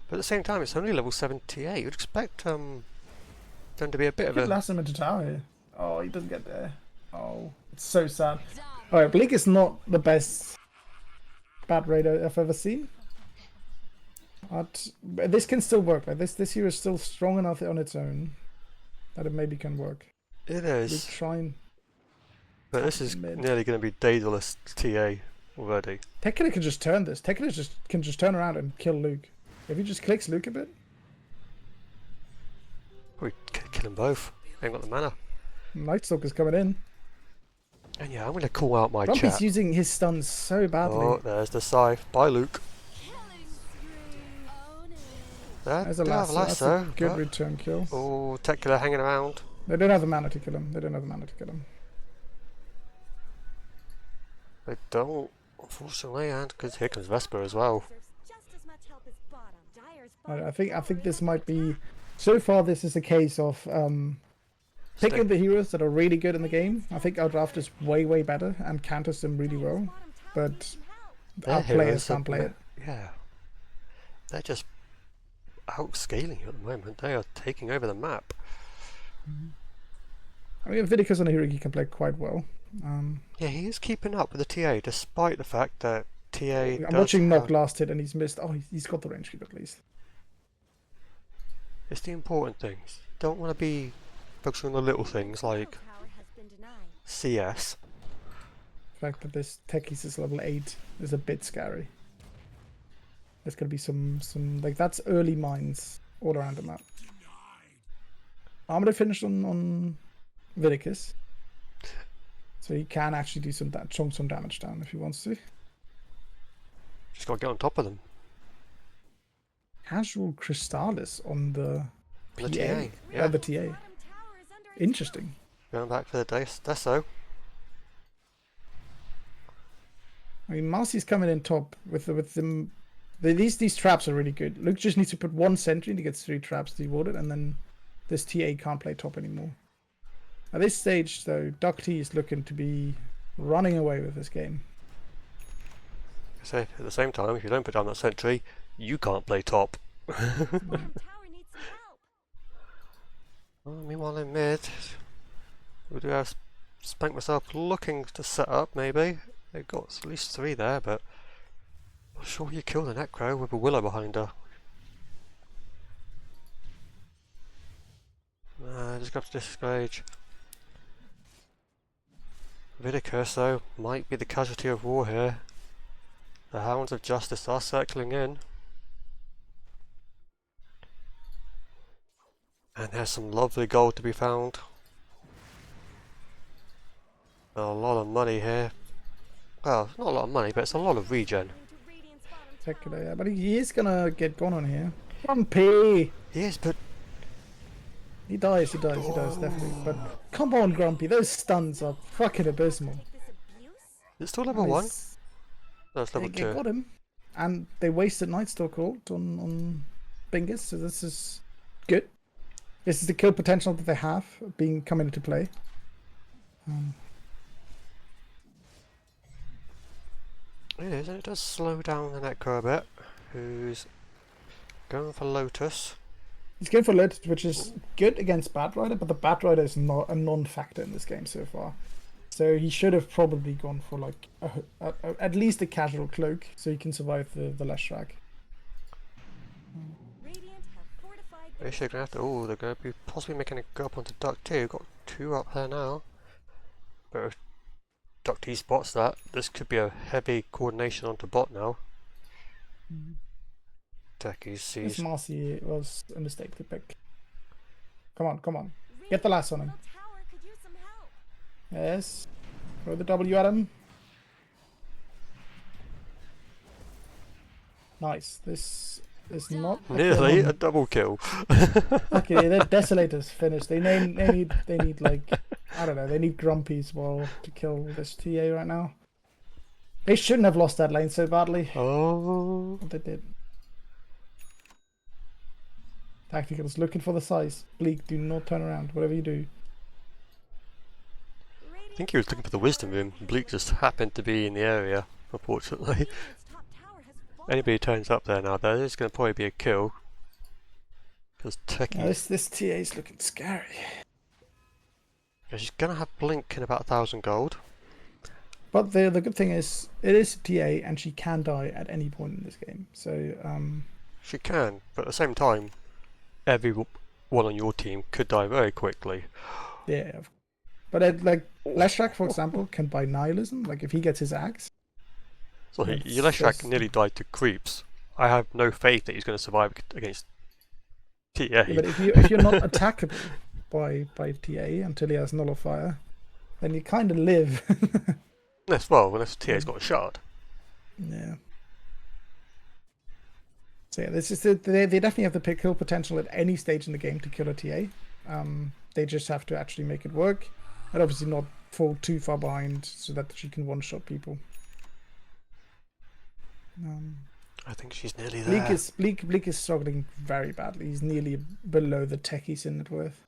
But at the same time, it's only level 78. You'd expect them to be a bit of Could a. last him into tower here. Oh, he doesn't get there. Oh, it's so sad. Alright, Bleak is not the best Bat Raider I've ever seen. But this can still work. Like this hero is still strong enough on its own that it maybe can work. It We is. try and But this is mid. nearly going to be Daedalus TA already. Tekla can just turn this. Tekla can just turn around and kill Luke. If he just clicks Luke a bit, We kill them both. Ain't got the mana. Nightstalker's coming in. And yeah, I'm going to call out my Grumpy's chat. using his stuns so badly. Oh, there's the scythe. Bye, Luke. There's a They have lasso. That's a lasso. good but- return kill. Oh, Tekula hanging around. They don't have the mana to kill him. They don't have the mana to kill him. They don't, unfortunately, and because here comes Vesper as well. Deserves just as much help as bottom. Dyer's bottom I think tower this is might under be. So far, this is a case of picking Stick. the heroes that are really good in the game. I think our draft is way better and counters them really well. But Their our players heroes can't are- play it. Yeah. They're just outscaling you at the moment. They are taking over the map. I mean, Vidicus on a hero he can play quite well. Yeah, he is keeping up with the TA, despite the fact that TA I'm does watching have- Noch last hit and he's missed. Oh, he's got the range creep at least. It's the important things. Don't want to be focusing on the little things like tower has been denied. CS. The fact that this Techies is level 8 is a bit scary. There's gonna be some like that's early mines all around the map. I'm gonna finish on Vidicus. So he can actually do chunk some damage down if he wants to. Just got to get on top of them. Casual Crystallis on the The PA. TA, yeah. The TA. Bottom tower is under Interesting. Going back for the Deso. I mean, Marcy's coming in top with them. These traps are really good. Luke just needs to put one sentry and he gets 3 traps dewarded, and then this TA can't play top anymore. At this stage, though, DuckT is looking to be running away with this game. So at the same time, if you don't put down that sentry, You can't play top. Bottom tower needs some help. Well, meanwhile in mid, we do have Spank myself looking to set up maybe. They've got at least 3 there, but I'm sure you kill the Necro with a Willow behind her. Just got to disengage. Vidicus though might be the casualty of war here. The Hounds of Justice are circling in. And there's some lovely gold to be found. A lot of money here. Well, not a lot of money, but it's a lot of regen. Into Radiant's bottom Spectacular, yeah, but he is gonna get gone on here. Grumpy! Yes, but He dies, definitely. But come on, Grumpy, those stuns are fucking abysmal. take this abuse. it's still level 1. Nice. No, it's level They 2. got him. And they wasted Nightstalk ult on Bingus, so this is good. This is the kill potential that they have coming into play. It is, and it does slow down the Necro a bit. Who's going for Lotus? He's going for Lotus, which is good against Batrider, but the Batrider is not a non-factor in this game so far. So he should have probably gone for like at least a casual cloak, so he can survive the Leshrac. Radiant have fortified their They're gonna have to. Oh, they're gonna be possibly making a go up onto DuckT. Got 2 up there now. But if DuckT spots that, this could be a heavy coordination onto bot now. Techie This sees. Marcy was a mistake to pick. Come on, come on. Get the last on him. middle tower could use some help. Yes. Throw the W at him. Nice. This is not a Nearly kill a on- double kill. Okay, the Desolators finished. They need like I don't know. They need Grumpy as well to kill this TA right now. They shouldn't have lost that lane so badly, Oh. but they did. Tacticals looking for the size. Bleak, do not turn around. Whatever you do. I think he was looking for the wisdom room. Bleak just happened to be in the area, unfortunately. Radiant's top tower has fallen. Anybody turns up there now, there is going to probably be a kill. Because Techie. Now, this TA is looking scary. She's going to have Blink in about 1,000 gold. But the good thing is, it is a TA and she can die at any point in this game. So She can, but at the same time, everyone on your team could die very quickly. yeah. But like Leshrac, for example, can buy Nihilism. Like if he gets his axe. So That's- Yeleshrak that's- nearly died to creeps. I have no faith that he's going to survive against TA. Yeah, but if you're not attackable by TA until he has Nullifier, then you kind of live. Yes, well, unless TA's got a shard. Yeah. So yeah, this is they definitely have the kill potential at any stage in the game to kill a TA. They just have to actually make it work, and obviously not fall too far behind so that she can one-shot people. I think she's nearly there. Bleak is struggling very badly. He's nearly below the techies in net worth.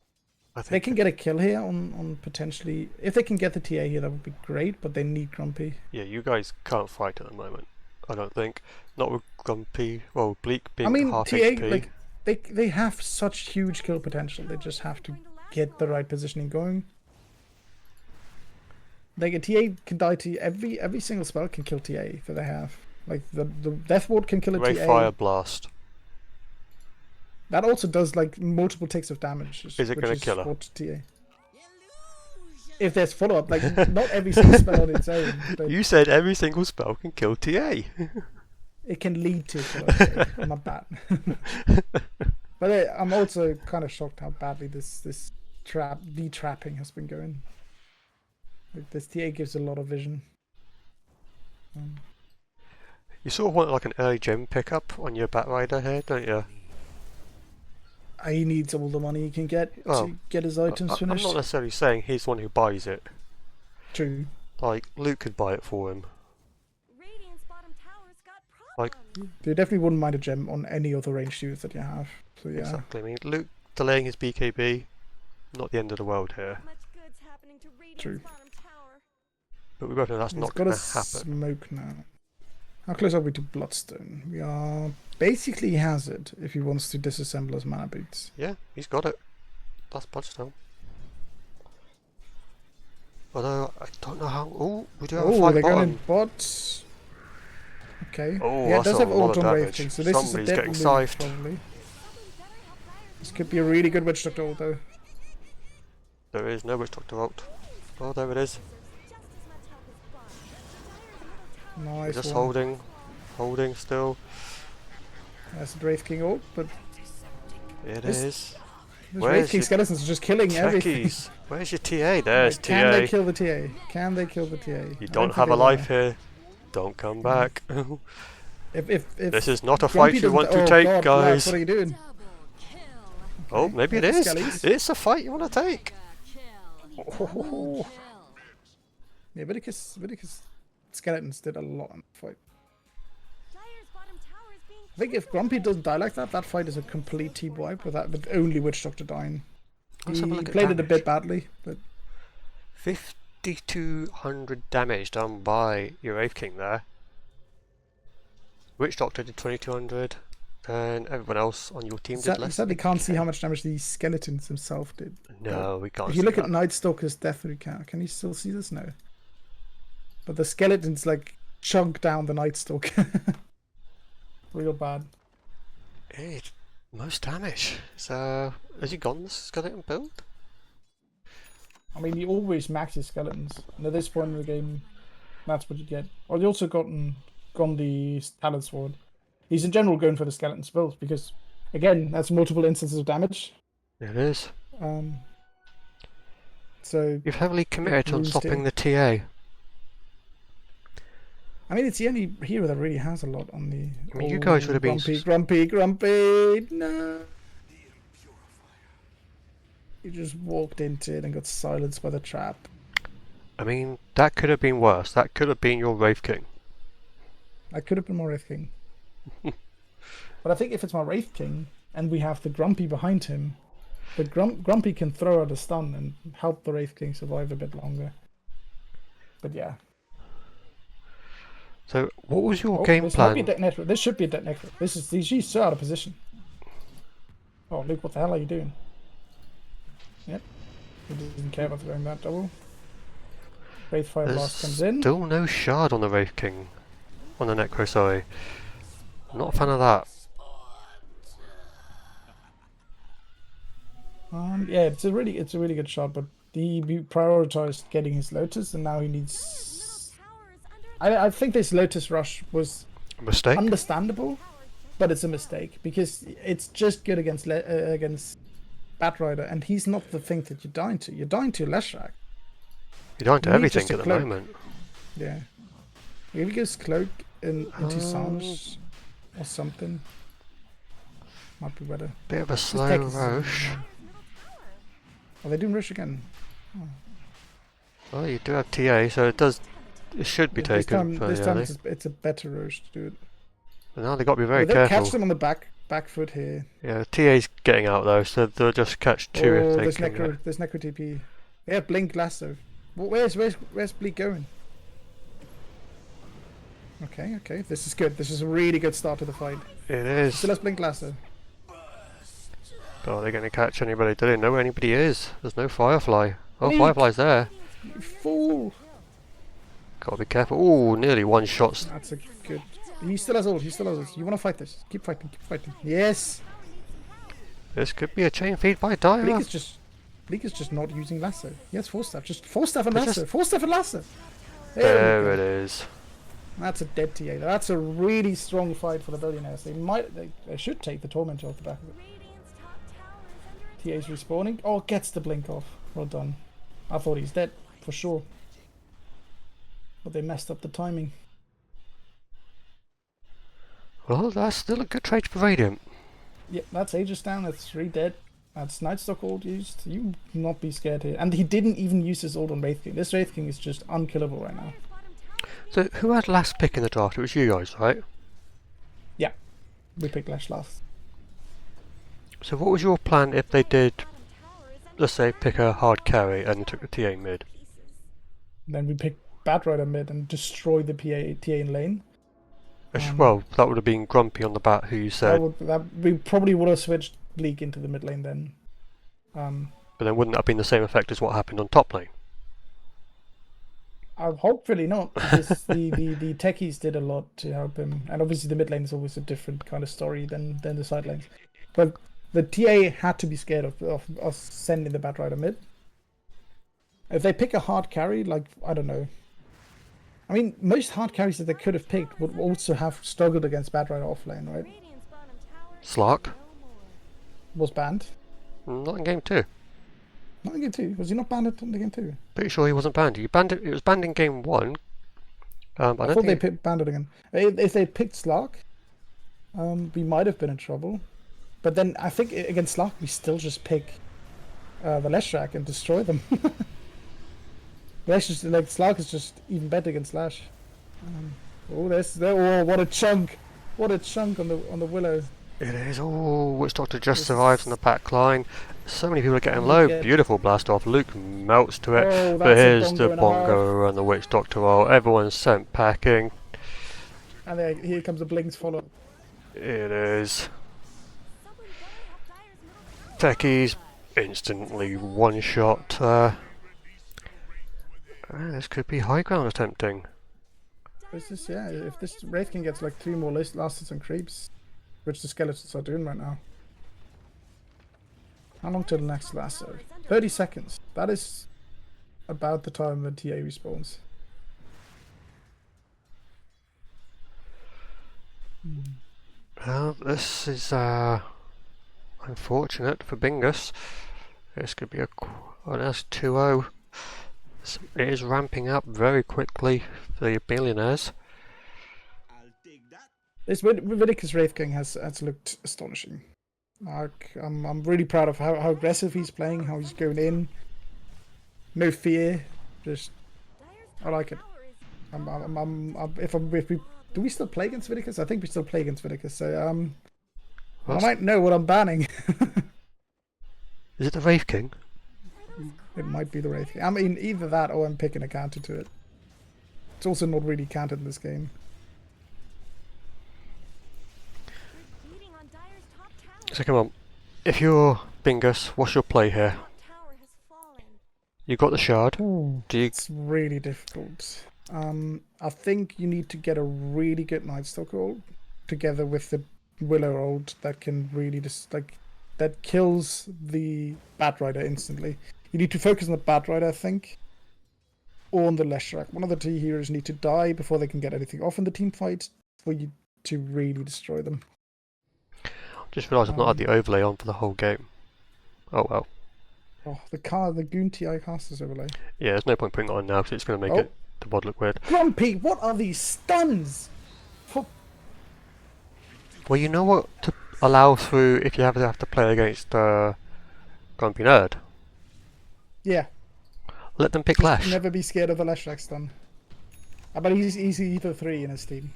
I They think can get a kill here on potentially. If they can get the TA here, that would be great. But they need Grumpy. yeah, you guys can't fight at the moment. I don't think. Not with Grumpy. Well, Bleak being I mean, half TA HP. like they have such huge kill potential. They just have to get the right positioning going. Like a TA can die to every single spell can kill TA that they have. Like the Death Ward can kill a Ray TA. Fire Blast. That also does like multiple ticks of damage. Is it which gonna kill her? what TA. If there's follow up, like not every single spell on its own, but You said every single spell can kill TA. it can lead to follow up. Not bad. But I'm also kind of shocked how badly this trapping has been going. Like, this TA gives a lot of vision. You sort of want like an early gem pickup on your Batrider here, don't you? He needs all the money he can get Oh, to get his items I'm finished. not necessarily saying he's the one who buys it. True. Like, Luke could buy it for him. Radiant's bottom tower's got Like- problems. You definitely wouldn't mind a gem on any other ranged use that you have. So yeah. Exactly. I mean, Luke delaying his BKB, not the end of the world here. Much good's happening to Radiant's True. bottom tower. But we both know that's He's not got going a to happen. smoke now. How close are we to Bloodstone? We are basically Hazard if he wants to disassemble his mana boots. Yeah, he's got it. That's Bloodstone. Although, I don't know how... Oh, we do have a Oh, fight they're bottom. going in bots. Okay. Oh, yeah, it that's does a have lot ult of on Wraith damage. King, so this Somebody's is a dead getting move, scythed. probably. This could be a really good Witch Doctor ult, though. There is no Witch Doctor ult. Oh, there it is. Nice Just one. holding still. That's the Wraith King ult, but It This- is. this Where's Wraith King your skeletons are just killing everything. Techies? Where's your TA? There's Right, can they TA. kill the TA? Can they kill the TA? You I don't think have they a will. life here. Don't come back. If This is not a Grumpy fight you want to doesn't- take, God, guys. lads, what are you doing? Oh, maybe it There's is. the skellies. It's a fight you want to take. Oh. Yeah, Vidicus skeletons did a lot in the fight. Dire's bottom tower is being I think if Grumpy doesn't die like that, that fight is a complete team wipe with only Witch Doctor dying. Let's He have a look at played it a damage. bit badly, but 5,200 damage done by your Wraith King there. Witch Doctor did 2,200, and everyone else on your team did you less. sadly can't see how much damage the skeletons himself did. No, we can't. If you see look that. at Night Stalker's death recount, can you still see this? No. But the skeletons like chunk down the Night Stalker. Real bad. Hey, most damage. So, has he gone this skeleton build? I mean, he always maxes skeletons, and at this point in the game, that's what you get. Or he also gone the Talon Sword. He's in general going for the skeleton build because, again, that's multiple instances of damage. It is. So You've heavily committed on Rune stopping Steel. the TA. I mean, it's the only hero that really has a lot on the. I mean, you guys would have been Grumpy. No. You just walked into it and got silenced by the trap. I mean, that could have been worse. That could have been your Wraith King. That could have been my Wraith King. But I think if it's my Wraith King and we have the Grumpy behind him, the Grumpy can throw out a stun and help the Wraith King survive a bit longer. But yeah. So, what was your Oh, game this might be a plan? detonator. This should be a detonator. She's so out of position. Oh, Luke, what the hell are you doing? Yep. He doesn't care about throwing that double. Wraith Fire There's Blast comes in. still no shard on the Wraith King. On the Necro, sorry. Not a fan of that. Yeah, it's a really good shot, but he prioritized getting his Lotus, and now he needs. I think this Lotus rush was A mistake? understandable, but it's a mistake because it's just good against Batrider, and he's not the thing that you're dying to. You're dying to Leshrac. You're down to you need everything just a at the cloak. moment. Yeah. Maybe goes Cloak into Psalms or something. Might be better. Bit of a This slow tech is- rush. Are they doing rush again? Well, you do have TA, so it should be Yeah, taken fairly this time early. it's a better rush to do it. But now they've got to be very They'll catch careful. them on the back foot here. Yeah, TA's getting out though, so they'll just catch two Oh, if they there's can. Necro TP. Yeah, Blink Lasso. Where's Bleak going? Okay. This is good. This is a really good start to the fight. It is. Still has Blink Lasso. Oh, they're going to catch anybody. They don't know where anybody is. There's no Firefly. Oh, Neat. Firefly's there. You fool! Gotta be careful. Ooh, nearly one shot. That's a good. He still has ult. You want to fight this? Keep fighting. Yes. This could be a chain feed by Dire. Bleak is just not using Lasso. Yes, Force Staff. Just Force Staff and It's Lasso. just- Force Staff and Lasso. There we it go. is. That's a dead TA. That's a really strong fight for the Billionaires. They should take the Tormentor off the back of it. Radiant's top tower is under TA's respawning. Oh, gets the blink off. Well done. I thought he's dead, for sure. But they messed up the timing. Well, that's still a good trade for Radiant. Yep, that's Aegis down. That's 3 dead. That's Nightstock ult used. You not be scared here. And he didn't even use his ult on Wraith King. This Wraith King is just unkillable right now. So, who had last pick in the draft? It was you guys, right? Yeah. We picked Lash last. So, what was your plan if they did, let's say, pick a hard carry and took the TA mid? Then we picked Batrider mid and destroy the TA in lane. Well, that would have been Grumpy on the bat who you said, we probably would have switched Bleak into the mid lane then. but then wouldn't that have been the same effect as what happened on top lane? Hopefully not, because the techies did a lot to help him, and obviously the mid lane is always a different kind of story than the side lanes. But the TA had to be scared of sending the Batrider mid. If they pick a hard carry, like, I don't know. I mean, most hard carries that they could have picked would also have struggled against Batrider offlane, right? Radiant's bottom tower is Slark? no more. Was banned. Not in game 2. Not in game 2. Was he not banned in the game 2? Pretty sure he wasn't banned. It was banned in game 1. I I don't thought they think banned it again. If they picked Slark, we might have been in trouble. But then I think against Slark, we still just pick the Leshrac and destroy them. Slark is just even better against Lash. Oh, what a chunk! What a chunk on the Willow. it is. Oh, Witch Doctor just survives on the back line. So many people are getting Oh, low. yeah. Beautiful blast off. Luke melts to it. Oh, But that's a here's the bongo and a half. bongo and the Witch Doctor roll. Everyone's sent packing. And then here comes the Blinks follow. It is. Someone better help Dire's middle tower. Techies instantly one shot. This could be high ground attempting. This is, yeah, if this Wraith King gets like 3 more lasters and creeps, which the skeletons are doing right now. How long till the next lasso? 30 seconds. That is about the time when TA respawns. Well, this is unfortunate for Bingus. This could be a that's 2-0. It is ramping up very quickly for the Billionaires. I'll take that. This Vidicus Wraith King has looked astonishing. Like, I'm really proud of how aggressive he's playing, how he's going in. No fear, just Dire's I like it. tower is Do we still play against Vidicus? I think we still play against Vidicus. So I What's- might know what I'm banning. Is it the Wraith King? It might be the Wraith King. I mean, either that or I'm picking a counter to it. It's also not really countered in this game. beating on Dire's top tower. So come on. If you're Bingus, what's your play here? Top tower has fallen. You got the shard. Do you It's really difficult. I think you need to get a really good Nightstalker ult together with the Willow ult that can really just that kills the Batrider instantly. You need to focus on the Batrider, I think, or on the Leshrac. One of the two heroes need to die before they can get anything off in the team fight for you to really destroy them. just realised I've not had the overlay on for the whole game? Oh well. Oh, the Goon TI casters overlay. Yeah, there's no point putting it on now because it's going to make the mod look weird. Grumpy, what are these stuns? Well, you know what to allow through if you have to play against TheGrumpyNerd. Yeah. Let them pick Lash. Never be scared of a Leshrac stun. But he's either 3 in his team.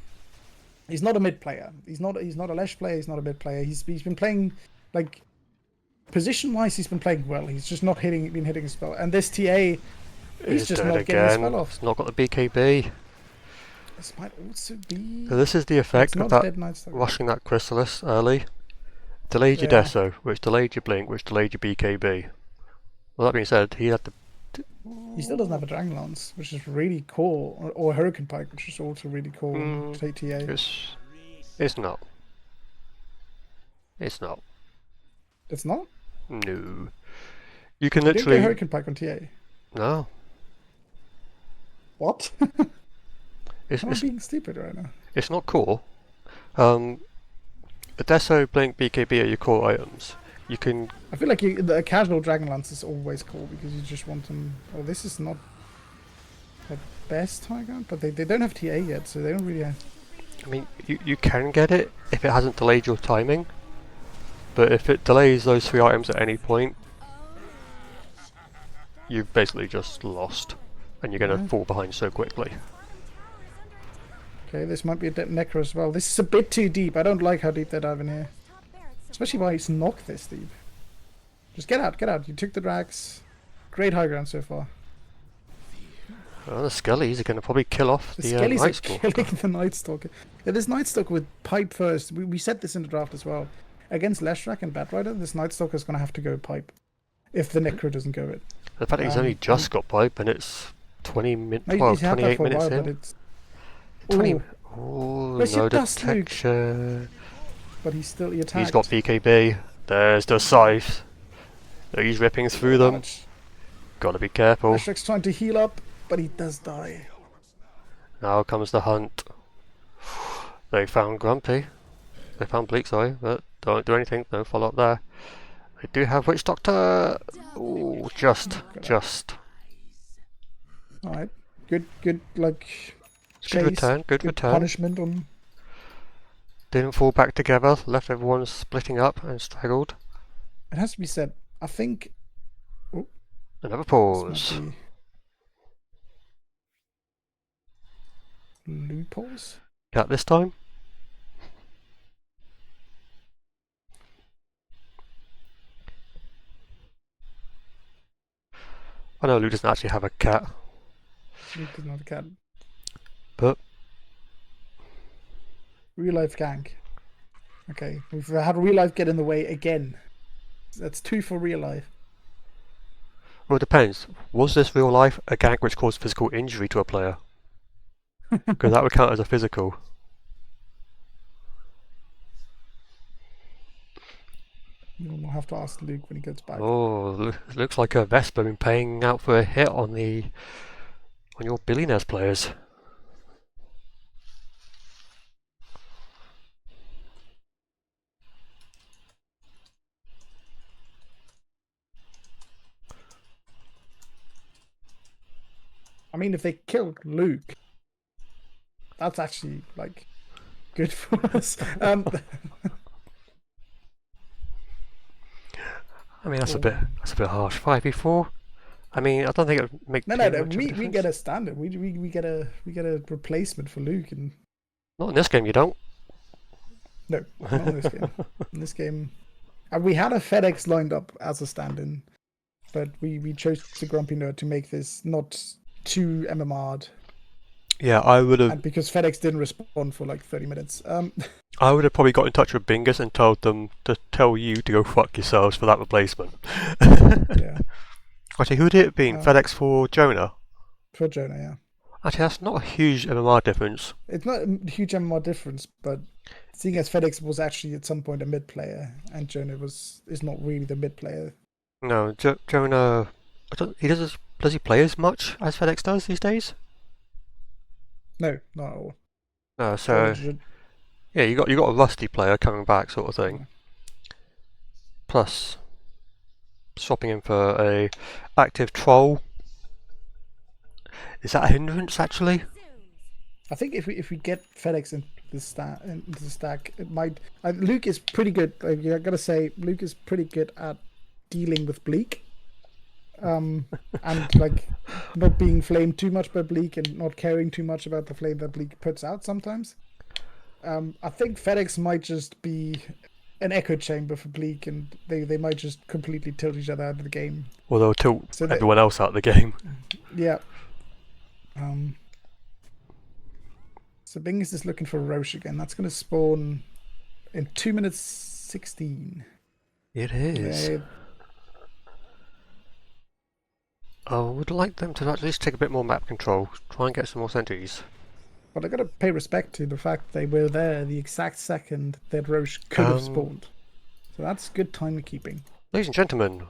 He's not a mid player. He's not a Lesh player. He's not a mid player. He's been playing like position wise. He's been playing well. He's just not hitting his spell. And this TA, he's just dead not getting his again. spell off. It's not got the BKB. This might also be. So this is the effect It's of not that Dead Nightstalker. rushing that Chrysalis early. Delayed your Yeah. Deso, which delayed your Blink, which delayed your BKB. Well, that being said, he had the He still doesn't have a Dragon Lance, which is really cool, or a Hurricane Pike, which is also really cool. Mm. TA. It's not. It's not. It's not. No. You can You didn't literally get Hurricane Pike on TA. no. What? It's Am I it's, being stupid right now? it's not cool. The Deso, Blink, BKB are your core items. You can I feel like the casual Dragon Lance is always cool because you just want them. Oh, this is not the best high ground, but they don't have TA yet, so they don't really have. I mean, you can get it if it hasn't delayed your timing, but if it delays those 3 items at any point, you've basically just lost, and you're going to Yeah. fall behind so quickly. Okay, this might be a Necro as well. This is a bit too deep. I don't like how deep they dive in here, Top barracks especially why it's knocked this deep. Just get out, get out. You took the drags. Great high ground so far. Well, the Skellies are going to probably kill off The the Skellies Night are Stalker. killing the Night Stalker. Yeah, this Night Stalker with pipe first. We said this in the draft as well. Against Leshrac and Batrider, this Night Stalker is going to have to go pipe. If the Necro doesn't go it. The fact that he's only just got pipe and it's 20 minutes, No, 12, he's had that 28 for a minutes while, but in. it's... 20. Ooh, Oh, Where's no your dust, Luke? detection. but he attacked. He's got BKB. There's the scythe. He's ripping through them. Gotta be careful. Leshrac's trying to heal up, but he does die. Now comes the hunt. They found Grumpy. They found Bleak, sorry, but don't do anything. No follow up there. They do have Witch Doctor. Ooh, just. Alright. Good, like... Good return, good return. Punishment on... Didn't fall back together, left everyone splitting up and straggled. It has to be said, I think... Another This pause. might be... Loopholes? Cat this time. I know Luke doesn't actually have a cat, Luke is not a cat. but Real life gank. Okay, we've had real life get in the way again. That's 2 for real life. well, it depends. Was this real life a gank which caused physical injury to a player? Because that would count as a physical. We'll have to ask Luke when he gets back. Oh, looks like a Vesper been paying out for a hit on your Billionaires players. I mean, if they killed Luke, that's actually, like, good for us. I mean, that's a bit harsh. 5v4. I mean, I don't think it would make No, too much of a we difference. get a standard. We get a replacement for Luke, and Not in this game, you don't. no, not in this game. In this game, we had a FedEx lined up as a stand-in, but we chose TheGrumpyNerd to make this not too MMR'd, Yeah, I would have. and because FedEx didn't respond for like 30 minutes. I would have probably got in touch with Bingus and told them to tell you to go fuck yourselves for that replacement. Yeah, Actually, who would it have been? FedEx for Jonah? for Jonah, yeah. Actually, that's not a huge MMR difference. It's not a huge MMR difference, but seeing as FedEx was actually at some point a mid player, and Jonah is not really the mid player. No, Jonah. Does he play as much as FedEx does these days? No, not at all. No, so yeah, you got a rusty player coming back, sort of thing. Plus, swapping in for a active troll. Is that a hindrance actually? I think if we get FedEx into the stack, it might. Luke is pretty good. I gotta say, Luke is pretty good at dealing with Bleak, and like not being flamed too much by Bleak and not caring too much about the flame that Bleak puts out sometimes. I think FedEx might just be an echo chamber for Bleak, and they might just completely tilt each other out of the game. Or they'll tilt So everyone else out of the game. Yeah. So Bingus is looking for Roche again. That's going to spawn in 2 minutes 16. It is. I would like them to at least take a bit more map control. Try and get some more sentries. But I got to pay respect to the fact they were there the exact second that Roche could have spawned. So that's good timekeeping. Ladies and gentlemen,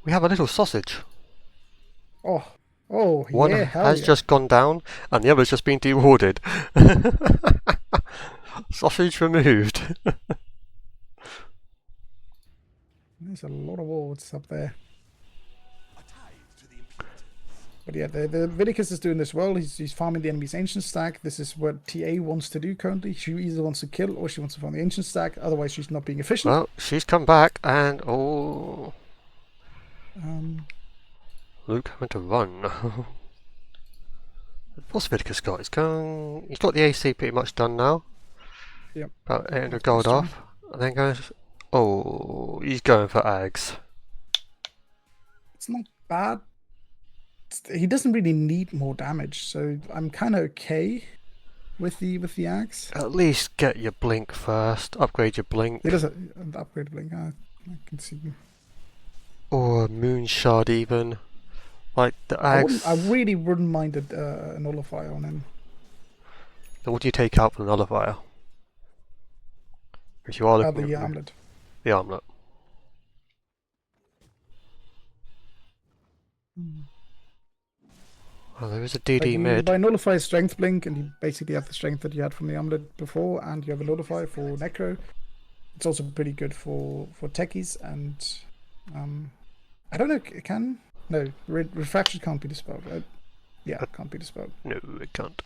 we have a little sausage. Oh, One yeah, hell has yeah. just gone down, and the other's just been dewarded. Sausage removed. There's a lot of wards up there. But yeah, the Vidicus is doing this well. He's farming the enemy's ancient stack. This is what TA wants to do currently. She either wants to kill or she wants to farm the ancient stack. Otherwise, she's not being efficient. Well, she's come back, and oh, Luke having to run. What's Vidicus got? He's got the AC pretty much done now. Yep. About 800 gold off. And then goes. Oh, he's going for Ags. It's not bad. he doesn't really need more damage, so I'm kind of okay with the axe. At least get your blink first. Upgrade your blink. He doesn't upgrade blink. I can see. Or a moon shard even. Like the axe. I really wouldn't mind a nullifier on him. Then what do you take out from the nullifier? Because you are looking The at armlet. the armlet. Well, there is a DD mid. By nullify strength blink, and you basically have the strength that you had from the armlet before, and you have a nullifier for necro. It's also pretty good for techies, and I don't know. It can refraction can't be dispelled, right? Yeah, it can't be dispelled. No, it can't.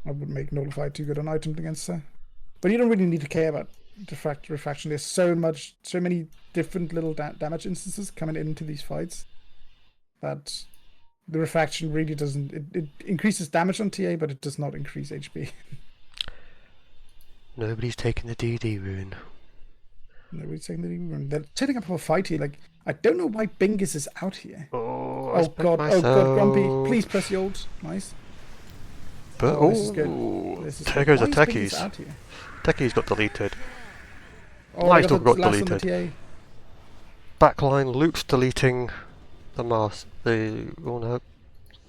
I would make nullify too good an item against her, but you don't really need to care about refraction. There's so many different little damage instances coming into these fights that the refraction really doesn't. It increases damage on TA, but it does not increase HP. Nobody's taking the DD rune. Nobody's taking the DD rune. They're setting up a fight here. Like, I don't know why Bingus is out here. Oh God! Oh God! Grumpy, please press your ult. Nice. But this is good. This is there good. goes the Why is Bingus techies. out here? Techies got deleted. Oh, Nice I dog got last on the deleted. TA. Backline, Luke's deleting the mask. The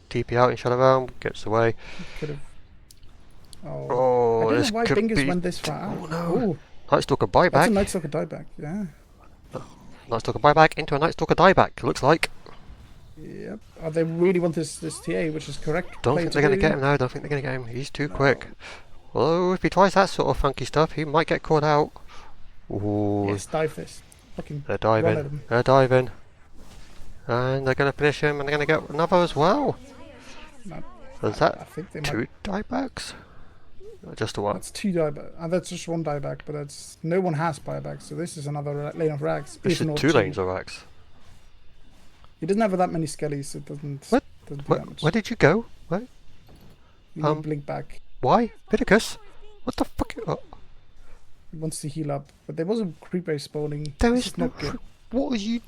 TP out in Shadow Realm, gets away. Could have. Oh, I don't this know why could Bingus be... went this far out. Oh no. Oh, Night Stalker that's a buyback. Night Stalker dieback. Yeah. Night Stalker buyback into a Night Stalker dieback, looks like. Yep. They really want this TA, which is correct. Don't play think to they're going to do. get him now, don't think they're going to get him. He's too quick. Although, if he tries that sort of funky stuff, he might get caught out. Ooh, Yes, dive this. Fucking they're run at diving. him. They're diving. And they're going to finish him, and they're going to get another as well. No, Is I that think they two diebacks? Or just the one? That's two dieback. That's just one dieback, but that's no one has buyback. So this is another lane of rags. This if is not two lanes of racks. He doesn't have that many skellies, so it doesn't. What? Doesn't do that much. Where did you go? Where? You blink back. Why? Vidicus? What the fuck? Oh, He wants to heal up, but there was a creep wave spawning. there This is no... not good. What are you...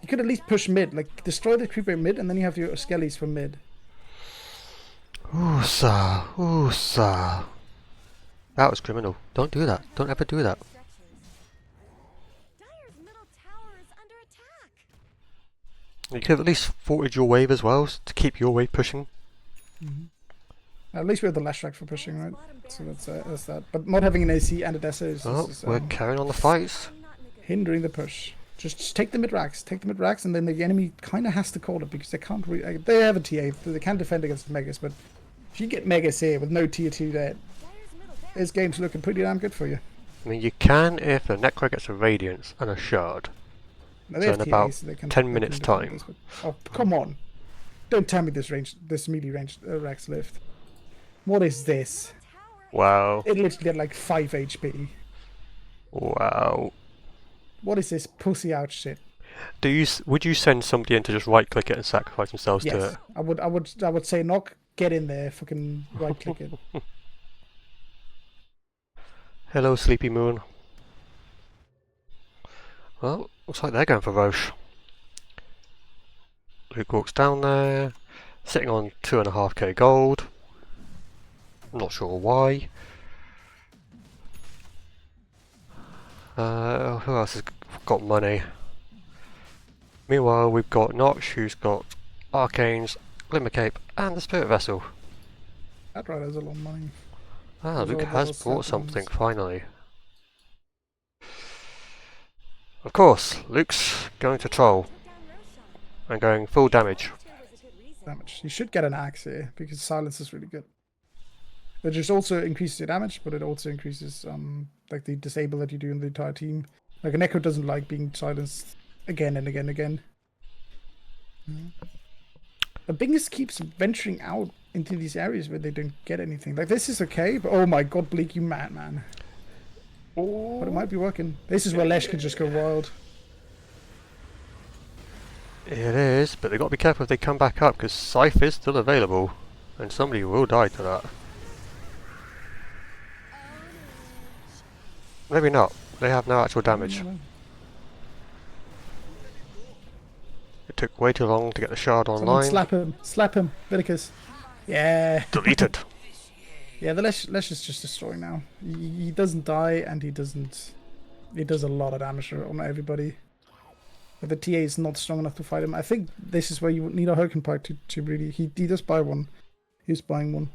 You could at least push mid, like destroy the creep wave mid, and then you have your skellies for mid. Ooh, sir. Ooh, sir. That was criminal. Don't do that. Don't ever do that. Dire's middle tower is under attack. You could have at least forted your wave as well, to keep your wave pushing. At least we have the lash rack for pushing, right? So that's that. But not having an AC and a Dessa is We're carrying on the fights. hindering the push. Just take the mid racks, and then the enemy kind of has to call it because they can't. They have a TA, they can defend against Megas, but if you get Megas here with no tier 2 there, this game's looking pretty damn good for you. I mean, you can if the Necro gets a Radiance and a Shard. Now, they So have in about TAs, so they can, 10 they minutes can defend time. this, but- oh, come on! Don't tell me this melee range racks lift. What is this? Wow. It literally had like 5 HP. Wow. What is this pussy out shit? Would you send somebody in to just right click it and sacrifice themselves to Yes, it? I would say Noch, get in there, fucking right click it. Hello, Sleepy Moon. Well, looks like they're going for Roche. Luke walks down there, sitting on 2.5k gold. I'm not sure why. Who else has got money? Meanwhile, we've got Noch, who's got Arcanes, Glimmer Cape, and the Spirit Vessel. That right has a lot of money. Ah, Those Luke are has those bought settlements. something, finally. Of course, Luke's going to troll and going full damage. Damage. You should get an axe here because silence is really good. It just also increases your damage, but it also increases like the disable that you do in the entire team. Like an echo doesn't like being silenced again and again and again. The Bingus keeps venturing out into these areas where they don't get anything. Like this is okay, but oh my god, Bleak, you madman. But it might be working. This is where Lesh can just go wild. It is, but they've got to be careful if they come back up, because Scythe is still available, and somebody will die to that. Maybe not. They have no actual damage. It took way too long to get the shard Someone online. slap him, Vidicus. Yeah. Deleted. Yeah, the Lesh is just destroying now. He doesn't die, and he does a lot of damage on everybody. But the TA is not strong enough to fight him. I think this is where you would need a Hurricane Pike to really... He does buy one. He's buying one.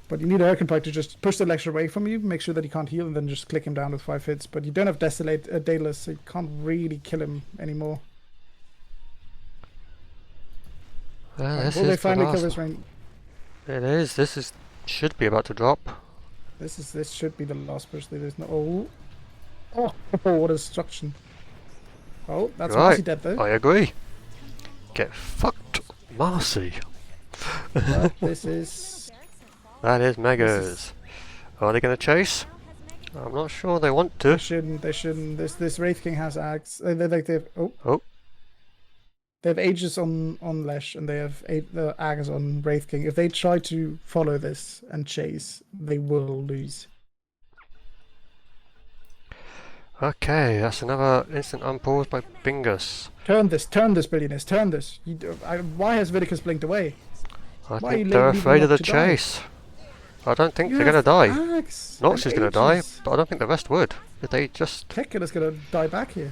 But you need a Hurricane Pike to just push the Lesh away from you, make sure that he can't heal, and then just click him down with 5 hits. But you don't have Daedalus, so you can't really kill him anymore. Well, this Will is they the finally kill last this one. rain? It is. This is should be about to drop. This should be the last push. There's no... Oh, what a destruction. Oh, that's Right. Marcy dead though. I agree. Get fucked, Marcy. But this is... That is Megas. Are they going to chase? I'm not sure they want to. They shouldn't. This Wraith King has Axe. They've Oh. They have Aegis on Lesh, and they have Axe on Wraith King. If they try to follow this and chase, they will lose. Okay, that's another instant unpause by Bingus. Turn this, Billionaires, turn this. Why has Vidicus blinked away? I Why are you think they're leaving afraid of the Notch to die? chase. I don't think You they're going to have die. Axe Nox and is going to die, Aegis. but I don't think the rest would. If they just... Tekula's gonna die back here.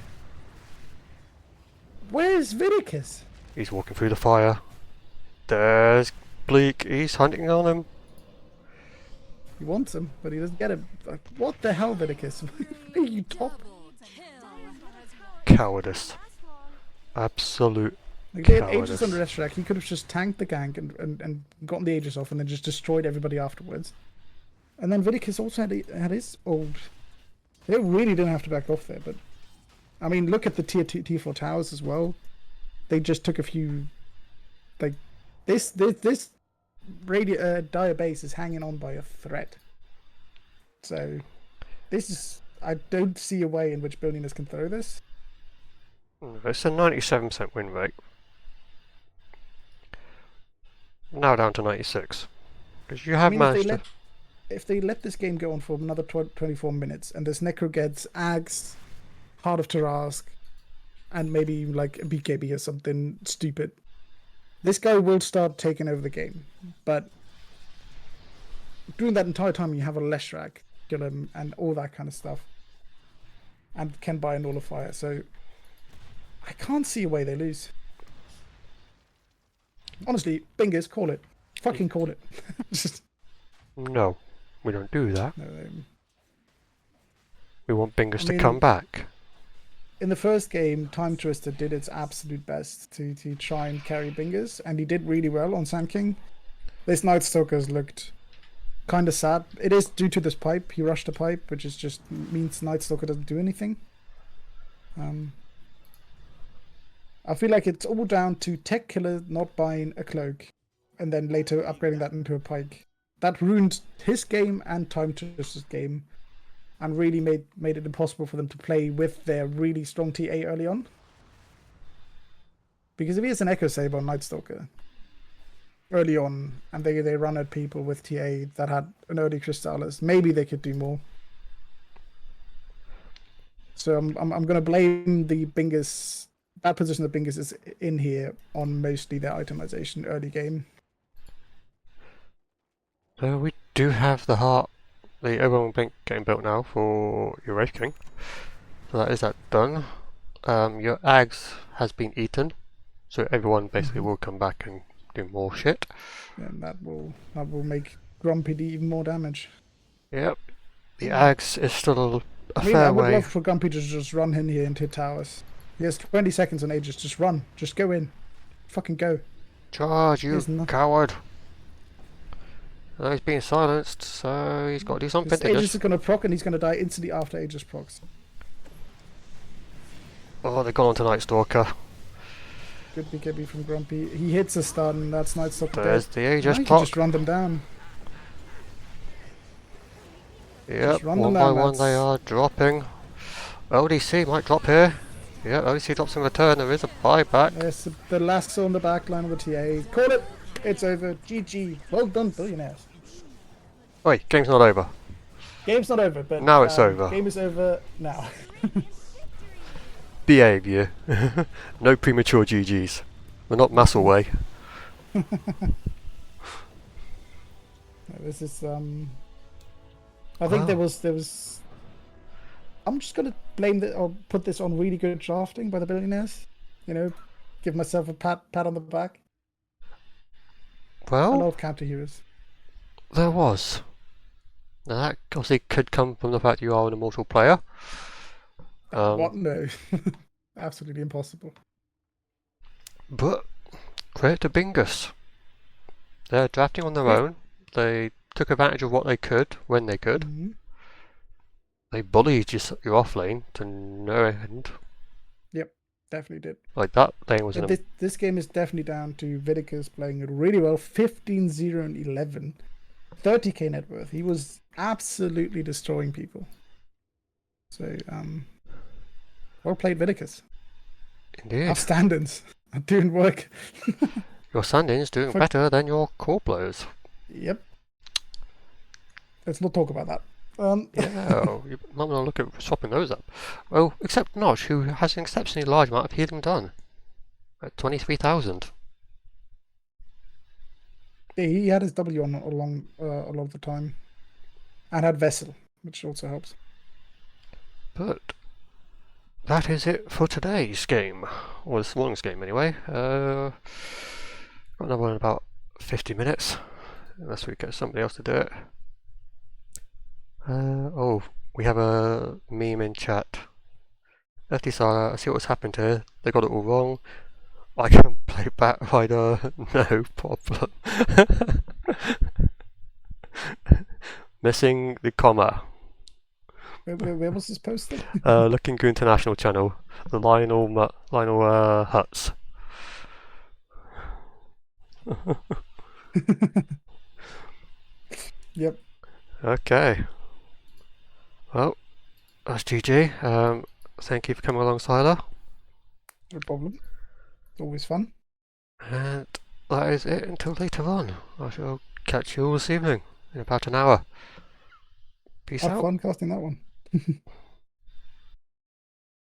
Where's Vidicus? He's walking through the fire. There's Bleak. He's hunting on him. He wants him, but he doesn't get him. Like, what the hell, Vidicus? Are you top? Cowardice. Absolute Like, they had Aegis cowardice. on Restrack. He could have just tanked the gank and gotten the Aegis off, and then just destroyed everybody afterwards. And then Vidicus also had his old... They really didn't have to back off there, but... I mean, look at the tier 2, tier 4 towers as well. They just took a few... Like, this Dire base is hanging on by a thread. So, this is... I don't see a way in which Billionaires can throw this. It's a 97% win rate. Now down to 96. Because you have managed to... If they let this game go on for another 24 minutes, and this Necro gets Ags, Heart of Tarask, and maybe like a BKB or something stupid, this guy will start taking over the game. But during that entire time, you have a Leshrac, kill him, and all that kind of stuff, and can buy an All of Fire. So I can't see a way they lose. Honestly, Bingus, call it. Fucking call it. Just... No, we don't do that. No, We want Bingus to mean- come back. in the first game, ThymeTwister did its absolute best to try and carry Bingus, and he did really well on Sand King. This Night Stalker's looked kind of sad. It is due to this pipe. He rushed a pipe, which is just means Night Stalker doesn't do anything. I feel like it's all down to Tech Killer not buying a cloak, and then later upgrading that into a pike. That ruined his game and ThymeTwister's game, and really made it impossible for them to play with their really strong TA early on. Because if he has an Echo Saber on Night Stalker early on, and they run at people with TA that had an early Crystallis, maybe they could do more. So I'm going to blame the Bingus, that position that Bingus is in here, on mostly their itemization early game. So we do have the heart, the overwhelming blink getting built now for your Wraith King. So that done. Your Ags has been eaten, so everyone basically will come back and do more shit. And that will make Grumpy do even more damage. Yep. The Ags is still a I mean, fair I would way. love for Grumpy to just run in here into towers. He has 20 seconds on Aegis. Just run. Just go in. Fucking go. Charge, you He's not- coward! He's being silenced, so he's got to do something This to Aegis just... is going to proc, and he's going to die instantly after Aegis procs. Oh, they've gone on to Night Stalker. Good BKB from Grumpy. He hits a stun. That's Night Stalker. There's dead. the Now Aegis you can proc. just run them down. Yep, run one them by down, one they are dropping. ODC might drop here. Yep, ODC drops in return. There is a buyback. Yes, the last on the back line of the TA. Call it. It's over. GG. Well done, Billionaires. Wait, game's not over. Game's not over, but Now it's over. Game is over now. Behave you. No premature GGs. We're not Musselway. No, this is I think there Wow. was. I'm just gonna blame or put this on really good drafting by the Billionaires. You know, give myself a pat on the back. A lot Well, of counter heroes. there was. Now that obviously could come from the fact you are an immortal player. What? No, absolutely impossible. But credit to Bingus. They're drafting on their Yeah. own. They took advantage of what they could when they could. Mhm. They bullied your off lane to no end. Yep, definitely did. Like that lane was But an this game is definitely down to Vidicus playing it really well. 15-0 and 11, 30k net worth. He was absolutely destroying people. So well played, Vidicus. indeed. Our stand-ins are doing work. Your stand-in's doing better than your core blows. Yep. Let's not talk about that. Yeah, you might want to look at swapping those up. Well, except Noch, who has an exceptionally large amount of healing done. At 23,000. Yeah, he had his W on along a lot of the time, and had Vessel, which also helps. But that is it for today's game. Or this morning's game anyway. Got another one in about 50 minutes. Unless we get somebody else to do it. Oh, we have a meme in chat. FDsyler, I see what's happened here. They got it all wrong. I can play Batrider, no problem. Missing the comma. Where was this posted? Looking Good International channel. The Lionel Huts. Yep. Okay. Well, that's GG. Thank you for coming along, Syler. No problem. Always fun. And that is it until later on. I shall catch you all this evening in about an hour. Peace Have out. fun casting that one.